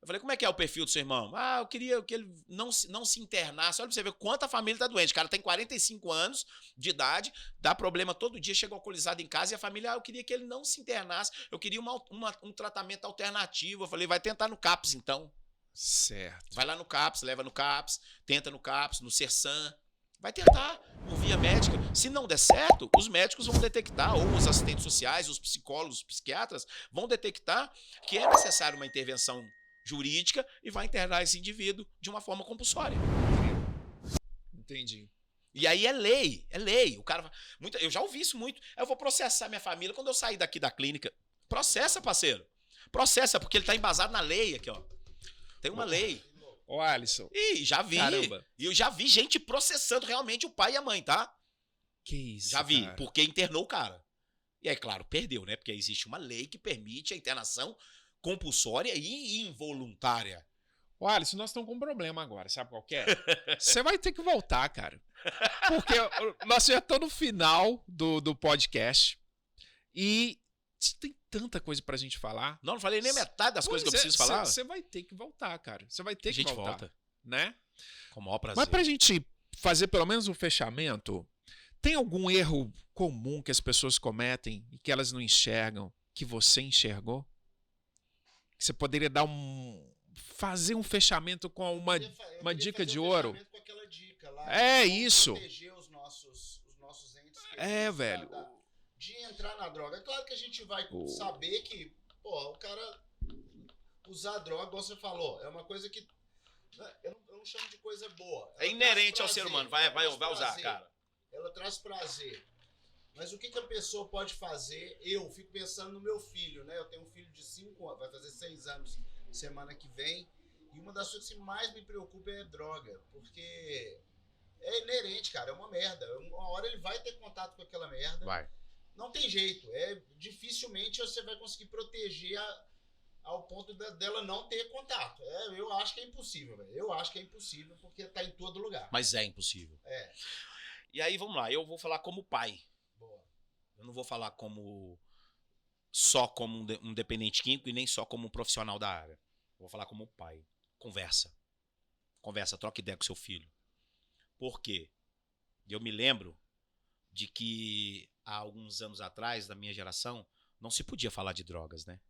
Eu falei, como é que é o perfil do seu irmão? Eu queria que ele não se internasse. Olha pra você ver quanta família tá doente. O cara tem 45 anos de idade, dá problema todo dia, chega alcoolizado em casa e a família, eu queria que ele não se internasse. Eu queria um tratamento alternativo. Eu falei, vai tentar no CAPS então. Certo. Vai lá no CAPS, leva no CAPS, tenta no CAPS, no CERSAM. Vai tentar por via médica. Se não der certo, os médicos vão detectar, ou os assistentes sociais, os psicólogos, os psiquiatras, vão detectar que é necessário uma intervenção jurídica e vai internar esse indivíduo de uma forma compulsória. Entendi. E aí é lei. O cara, eu já ouvi isso muito. Eu vou processar minha família quando eu sair daqui da clínica. Processa, parceiro. Processa, porque ele tá embasado na lei aqui, ó. Tem uma lei. Ô, Alisson. E já vi. Caramba. E eu já vi gente processando realmente o pai e a mãe, tá? Que isso, já vi, cara. porque internou o cara. E é claro, perdeu, né? Porque existe uma lei que permite a internação compulsória e involuntária. Ô, Alisson, nós estamos com um problema agora, sabe qual que é? Você vai ter que voltar, cara. Porque nós já estamos no final do podcast e tem tanta coisa pra gente falar. Não falei nem metade das coisas que eu preciso falar. Você vai ter que voltar, cara. Você vai ter que voltar. Volta. Né? Com o maior prazer. Mas pra gente fazer pelo menos um fechamento, tem algum erro comum que as pessoas cometem e que elas não enxergam, que você enxergou? que você poderia dar fazer um fechamento com uma dica de ouro? Com aquela dica lá, é isso. Proteger os nossos entes. Velho. De entrar na droga. É claro que a gente vai saber que, pô, o cara usar droga, igual você falou, é uma coisa que eu não chamo de coisa boa. É inerente ao ser humano. Vai usar, cara. Ela traz prazer. Mas o que a pessoa pode fazer? Eu fico pensando no meu filho, né? Eu tenho um filho de 5 anos, vai fazer 6 anos semana que vem. E uma das coisas que mais me preocupa é a droga. Porque é inerente, cara. É uma merda. Uma hora ele vai ter contato com aquela merda. Vai. Não tem jeito. Dificilmente você vai conseguir proteger ao ponto dela não ter contato. Eu acho que é impossível, velho. Eu acho que é impossível porque tá em todo lugar. Mas é impossível. E aí, vamos lá. Eu vou falar como pai. Boa. Eu não vou falar só como um dependente químico e nem só como um profissional da área. Eu vou falar como pai. Conversa. Conversa, troca ideia com seu filho. Por quê? Eu me lembro de que há alguns anos atrás, da minha geração, não se podia falar de drogas, né?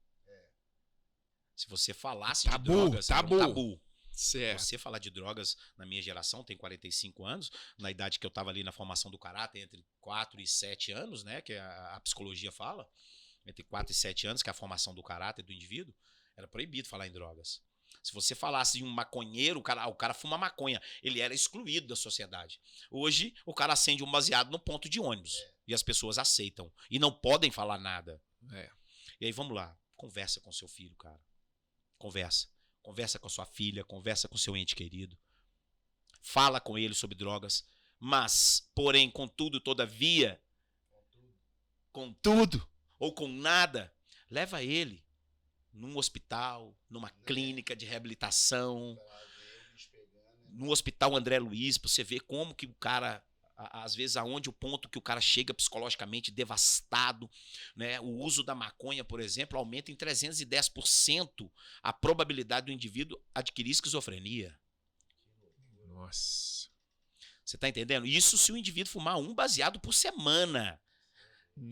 Se você falasse de drogas, era um tabu. Certo. Você falar de drogas na minha geração, tem 45 anos, na idade que eu estava ali na formação do caráter, entre 4 e 7 anos, né, que a psicologia fala, entre 4 e 7 anos, que é a formação do caráter do indivíduo, era proibido falar em drogas. Se você falasse de um maconheiro, o cara fuma maconha, ele era excluído da sociedade. Hoje, o cara acende um baseado no ponto de ônibus e as pessoas aceitam e não podem falar nada. E aí, vamos lá, conversa com seu filho, cara. Conversa com a sua filha, conversa com seu ente querido. Fala com ele sobre drogas, mas, porém, contudo, todavia, com tudo ou com nada, leva ele num hospital, numa clínica de reabilitação, no Hospital André Luiz, pra você ver como que o cara, às vezes, aonde o ponto que o cara chega psicologicamente devastado, né? O uso da maconha, por exemplo, aumenta em 310% a probabilidade do indivíduo adquirir esquizofrenia. Nossa. Você tá entendendo? Isso se o indivíduo fumar um baseado por semana.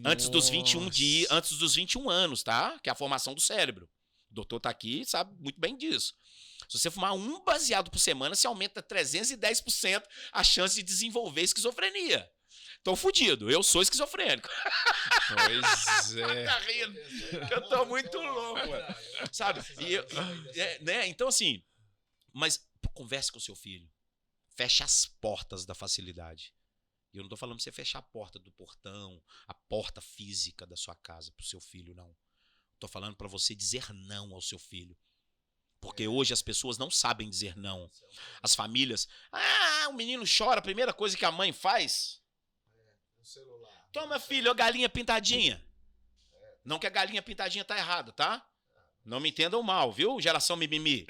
Antes dos 21 dias, antes dos 21 anos, tá? Que é a formação do cérebro. O doutor tá aqui e sabe muito bem disso. Se você fumar um baseado por semana, você aumenta 310% a chance de desenvolver esquizofrenia. Tô fudido, eu sou esquizofrênico. Pois é. Tá rindo, que eu tô muito louco, sabe? Né? Então, assim, mas converse com seu filho. Feche as portas da facilidade. E eu não tô falando pra você fechar a porta do portão, a porta física da sua casa pro seu filho, não. Tô falando pra você dizer não ao seu filho. Porque hoje as pessoas não sabem dizer não. As famílias... o menino chora, a primeira coisa que a mãe faz... No celular. Toma, filho, a galinha pintadinha. Não que a galinha pintadinha tá errada, tá? Não me entendam mal, viu? Geração mimimi.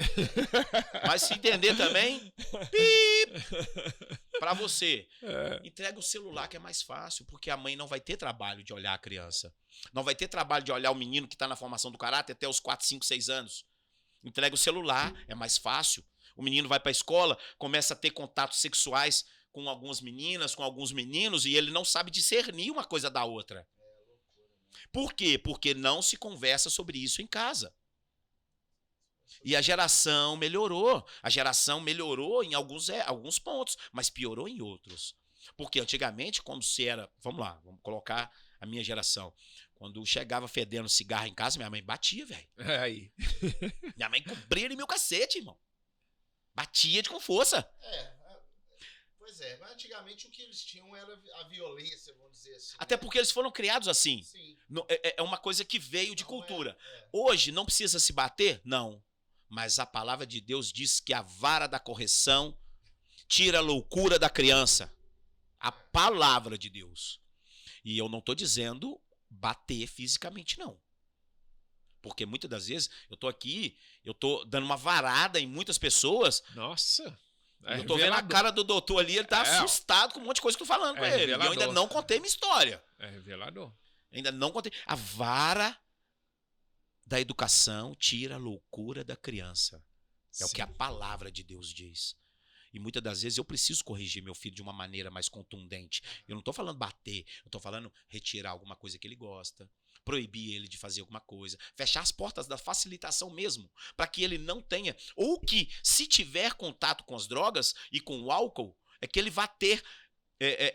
Mas se entender também... Pra você. Entrega o celular que é mais fácil, porque a mãe não vai ter trabalho de olhar a criança. Não vai ter trabalho de olhar o menino que tá na formação do caráter até os 4, 5, 6 anos. Entrega o celular, é mais fácil. O menino vai pra escola, começa a ter contatos sexuais com algumas meninas, com alguns meninos, e ele não sabe discernir uma coisa da outra. Por quê? Porque não se conversa sobre isso em casa. E a geração melhorou. A geração melhorou em alguns pontos, mas piorou em outros. Porque antigamente, como se era... Vamos lá, vamos colocar a minha geração. Quando chegava fedendo cigarro em casa, minha mãe batia, velho. Aí. Minha mãe cobria em meu cacete, irmão. Batia com força. Pois é, mas antigamente o que eles tinham era a violência, vamos dizer assim. Até porque eles foram criados assim. Sim. É uma coisa que veio de cultura. Hoje, não precisa se bater? Não. Mas a palavra de Deus diz que a vara da correção tira a loucura da criança. A palavra de Deus. E eu não estou dizendo bater fisicamente, não. Porque muitas das vezes eu tô aqui, eu tô dando uma varada em muitas pessoas. Nossa. Eu tô vendo a cara do doutor ali, ele tá assustado com um monte de coisa que eu tô falando com ele. E eu ainda não contei minha história. É revelador. Ainda não contei. A vara da educação tira a loucura da criança. É o que a palavra de Deus diz. E muitas das vezes eu preciso corrigir meu filho de uma maneira mais contundente. Eu não tô falando bater, eu tô falando retirar alguma coisa que ele gosta, proibir ele de fazer alguma coisa, fechar as portas da facilitação mesmo, para que ele não tenha, ou que se tiver contato com as drogas e com o álcool, é que ele vá ter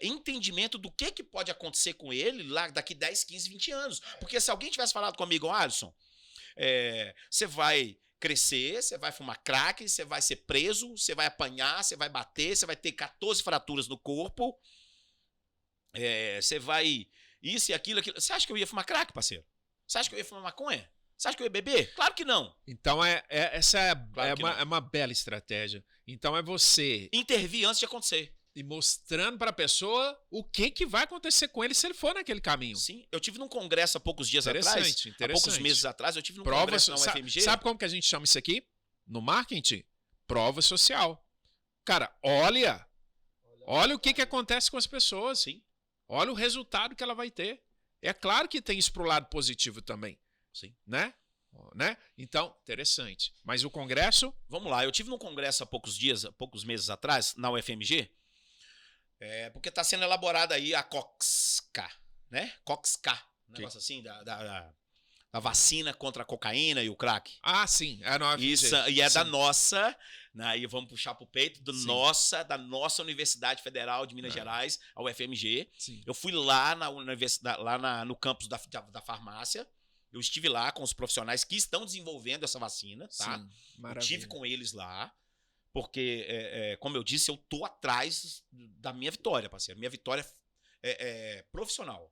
entendimento do que pode acontecer com ele lá daqui 10, 15, 20 anos. Porque se alguém tivesse falado comigo, Alisson, você vai crescer, você vai fumar crack, você vai ser preso, você vai apanhar, você vai bater, você vai ter 14 fraturas no corpo, você vai isso e aquilo. Você acha que eu ia fumar crack, parceiro? Você acha que eu ia fumar maconha? Você acha que eu ia beber? Claro que não. Então, essa é uma bela estratégia. Então, é você intervir antes de acontecer. E mostrando para a pessoa o que vai acontecer com ele se ele for naquele caminho. Sim, eu tive num congresso há poucos dias atrás, há poucos meses atrás, eu tive num congresso na UFMG. Sabe como que a gente chama isso aqui? No marketing? Prova social. Cara, olha o que acontece com as pessoas. Sim. Olha o resultado que ela vai ter. É claro que tem isso pro lado positivo também. Sim. Né? Então, interessante. Mas o congresso? Vamos lá, eu tive num congresso há poucos meses atrás, na UFMG, porque está sendo elaborada aí a COX-K, né? COX-K, um negócio assim, da vacina contra a cocaína e o crack. Ah, sim. Isso, e da nossa, né? Aí vamos puxar pro peito, da nossa Universidade Federal de Minas Gerais, a UFMG. Sim. Eu fui lá na universidade, no campus da farmácia. Eu estive lá com os profissionais que estão desenvolvendo essa vacina, tá? Sim, eu estive com eles lá, porque, como eu disse, eu tô atrás da minha vitória, parceiro. Minha vitória é profissional.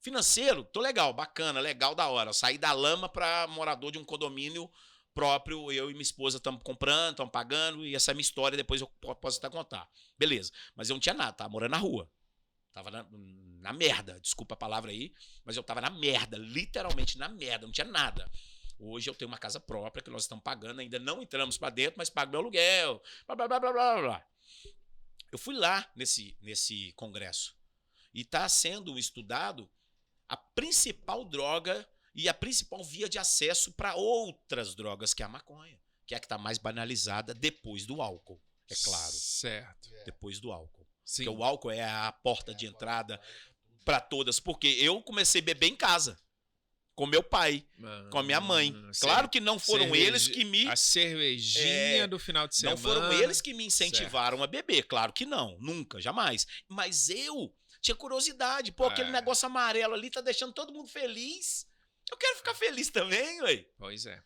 Financeiro, tô legal, bacana, legal, da hora. Eu saí da lama para morador de um condomínio próprio, eu e minha esposa estamos comprando, estamos pagando, e essa é a minha história, depois eu posso até contar. Beleza, mas eu não tinha nada, tava morando na rua. Tava na merda, desculpa a palavra aí, mas eu tava na merda, literalmente na merda, não tinha nada. Hoje eu tenho uma casa própria que nós estamos pagando, ainda não entramos para dentro, mas pago meu aluguel, blá, blá, blá, blá, blá, blá. Eu fui lá nesse congresso e está sendo estudado a principal droga e a principal via de acesso para outras drogas, que é a maconha, que é a que está mais banalizada depois do álcool, é claro. Certo. Depois do álcool. Sim. Porque o álcool é a porta de entrada para todas. Porque eu comecei a beber em casa. Com meu pai, com a minha mãe. Claro que não foram eles que me... A cervejinha do final de semana. Não foram eles que me incentivaram a beber. Claro que não. Nunca, jamais. Mas eu tinha curiosidade. Pô, aquele negócio amarelo ali tá deixando todo mundo feliz. Eu quero ficar feliz também, ué. Pois é.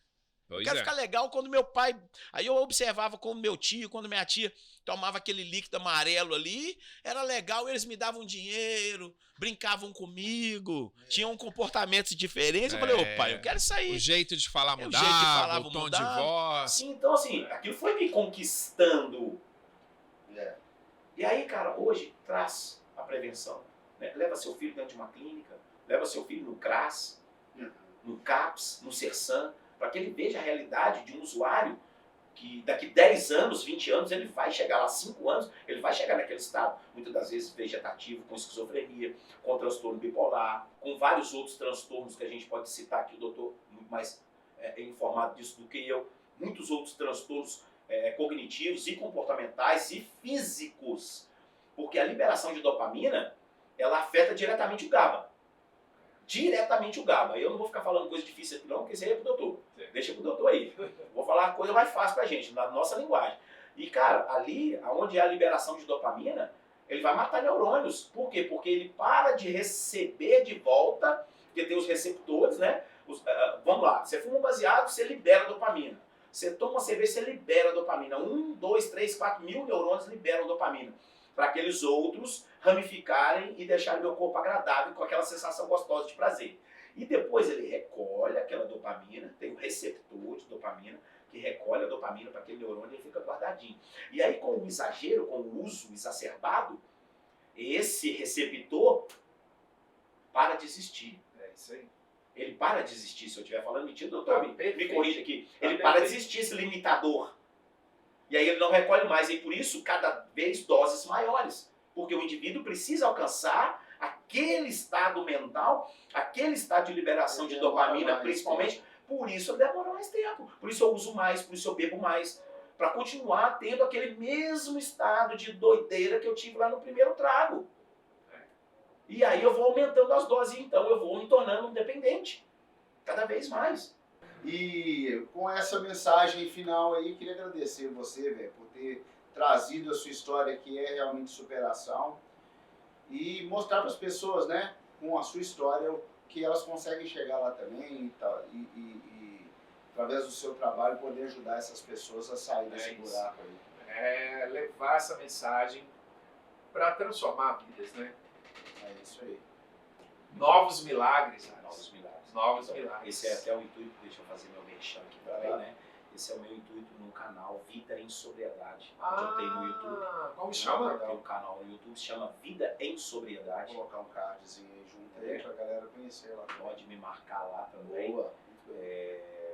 Eu quero ficar legal quando meu pai... Aí eu observava como meu tio, quando minha tia tomava aquele líquido amarelo ali, era legal, eles me davam dinheiro, brincavam comigo, tinham comportamentos diferentes. Eu falei, ô pai, eu quero sair. O jeito de falar mudava, o tom de voz. Sim, então assim, aquilo foi me conquistando. E aí, cara, hoje traz a prevenção. Né? Leva seu filho dentro de uma clínica, leva seu filho no CRAS, no CAPS, no CERSAM, para que ele veja a realidade de um usuário que daqui 10 anos, 20 anos, ele vai chegar lá, 5 anos, ele vai chegar naquele estado, muitas das vezes vegetativo, com esquizofrenia, com transtorno bipolar, com vários outros transtornos que a gente pode citar aqui, o doutor muito mais informado disso do que eu, muitos outros transtornos cognitivos e comportamentais e físicos, porque a liberação de dopamina, ela afeta diretamente o GABA. Diretamente o GABA. Eu não vou ficar falando coisa difícil aqui não, porque isso aí é pro doutor. Deixa pro doutor aí. Vou falar a coisa mais fácil pra gente, na nossa linguagem. E, cara, ali, onde é a liberação de dopamina, ele vai matar neurônios. Por quê? Porque ele para de receber de volta, porque tem os receptores, né? Vamos lá, você fuma um baseado, você libera dopamina. Você toma uma cerveja, você libera dopamina. 1, 2, 3, 4 mil neurônios liberam dopamina. Para aqueles outros ramificarem e deixarem meu corpo agradável com aquela sensação gostosa de prazer. E depois ele recolhe aquela dopamina, tem um receptor de dopamina, que recolhe a dopamina para aquele neurônio e ele fica guardadinho. E aí com o exagero, com o uso exacerbado, esse receptor para de existir. É isso aí. Ele para de existir. Se eu estiver falando mentira, doutor, me corrija aqui. Ele para de existir, esse limitador. E aí ele não recolhe mais, e por isso cada vez doses maiores. Porque o indivíduo precisa alcançar aquele estado mental, aquele estado de liberação de dopamina, principalmente. Por isso eu demoro mais tempo, por isso eu uso mais, por isso eu bebo mais. Para continuar tendo aquele mesmo estado de doideira que eu tive lá no primeiro trago. E aí eu vou aumentando as doses, então eu vou me tornando um dependente, cada vez mais. E com essa mensagem final aí, queria agradecer você, velho, por ter trazido a sua história, que é realmente superação, e mostrar para as pessoas, né, com a sua história, que elas conseguem chegar lá também e através do seu trabalho, poder ajudar essas pessoas a sair desse buraco aí. Levar essa mensagem para transformar vidas, né? É isso aí. Novos milagres, Alisson. Novos milagres. Novos Então, milagres. esse é até o intuito, deixa eu fazer meu merchan aqui também, né? Esse é o meu intuito no canal Vida em Sobriedade, que eu tenho no YouTube. Como chama? Eu tenho um canal no YouTube que se chama Vida em Sobriedade. Vou colocar um cardzinho aí junto aí pra galera conhecer lá. Pode me marcar lá também. Boa.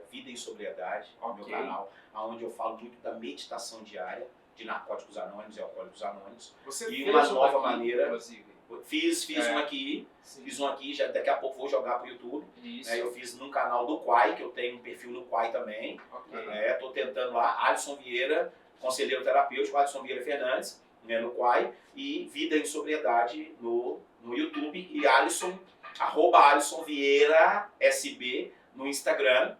Vida em Sobriedade, Ok. meu canal, onde eu falo muito da meditação diária, de Narcóticos Anônimos e Alcoólicos Anônimos. Você E fez uma nova aqui, maneira. inclusive. Fiz uma aqui, Sim. fiz uma aqui, já daqui a pouco vou jogar pro YouTube. Isso. Eu fiz num canal do Quai, que eu tenho um perfil no Quai também. Ok. Tô tentando lá, Alisson Vieira, conselheiro terapêutico, Alisson Vieira Fernandes, né, no Quai, e Vida em Sobriedade no YouTube, e Alisson, @Alisson Vieira SB no Instagram,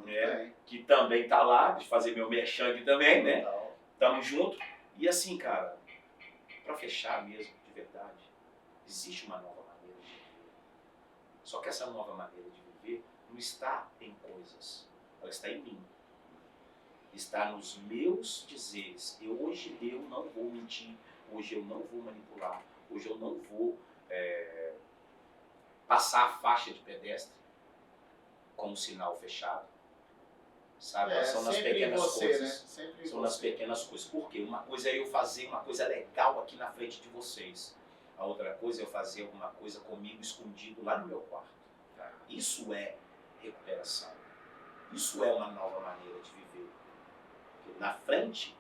né, que também tá lá, deixa eu fazer meu merchan aqui também, né? Tamo junto. E assim, cara, pra fechar mesmo, de verdade, existe uma nova maneira de viver. Só que essa nova maneira de viver não está em coisas, ela está em mim. Está nos meus dizeres. Hoje eu não vou mentir, hoje eu não vou manipular, hoje eu não vou passar a faixa de pedestre com o sinal fechado. Sabe? São nas pequenas coisas. Né? Sempre São nas pequenas coisas. Por quê? Uma coisa é eu fazer uma coisa legal aqui na frente de vocês. A outra coisa é eu fazer alguma coisa comigo escondido lá no meu quarto. Isso é recuperação. Isso é uma nova maneira de viver. Porque na frente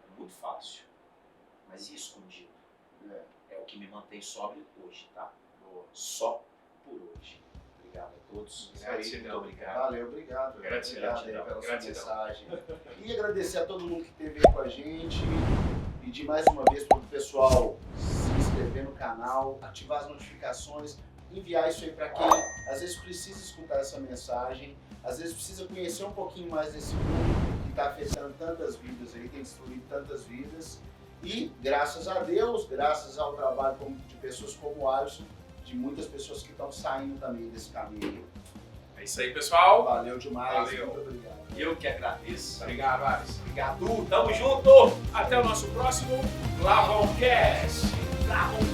é muito fácil. Mas e escondido? É o que me mantém sóbrio hoje, tá? Só por hoje. Obrigado a todos. Gratidão. Muito obrigado. Valeu, obrigado. Gratidão. Obrigado aí pela sua Gratidão. mensagem. E agradecer a todo mundo que esteve aí com a gente. Pedir mais uma vez para o pessoal se inscrever no canal, ativar as notificações, enviar isso aí para quem às vezes precisa escutar essa mensagem, às vezes precisa conhecer um pouquinho mais desse mundo que está afetando tantas vidas aí, tem destruído tantas vidas. E graças a Deus, graças ao trabalho de pessoas como o Alisson, de muitas pessoas que estão saindo também desse caminho. É isso aí, pessoal. Valeu demais. Valeu. Muito obrigado. Eu que agradeço. Obrigado, Alisson. Obrigado. Tamo junto. Até o nosso próximo Plavãocast. Plavão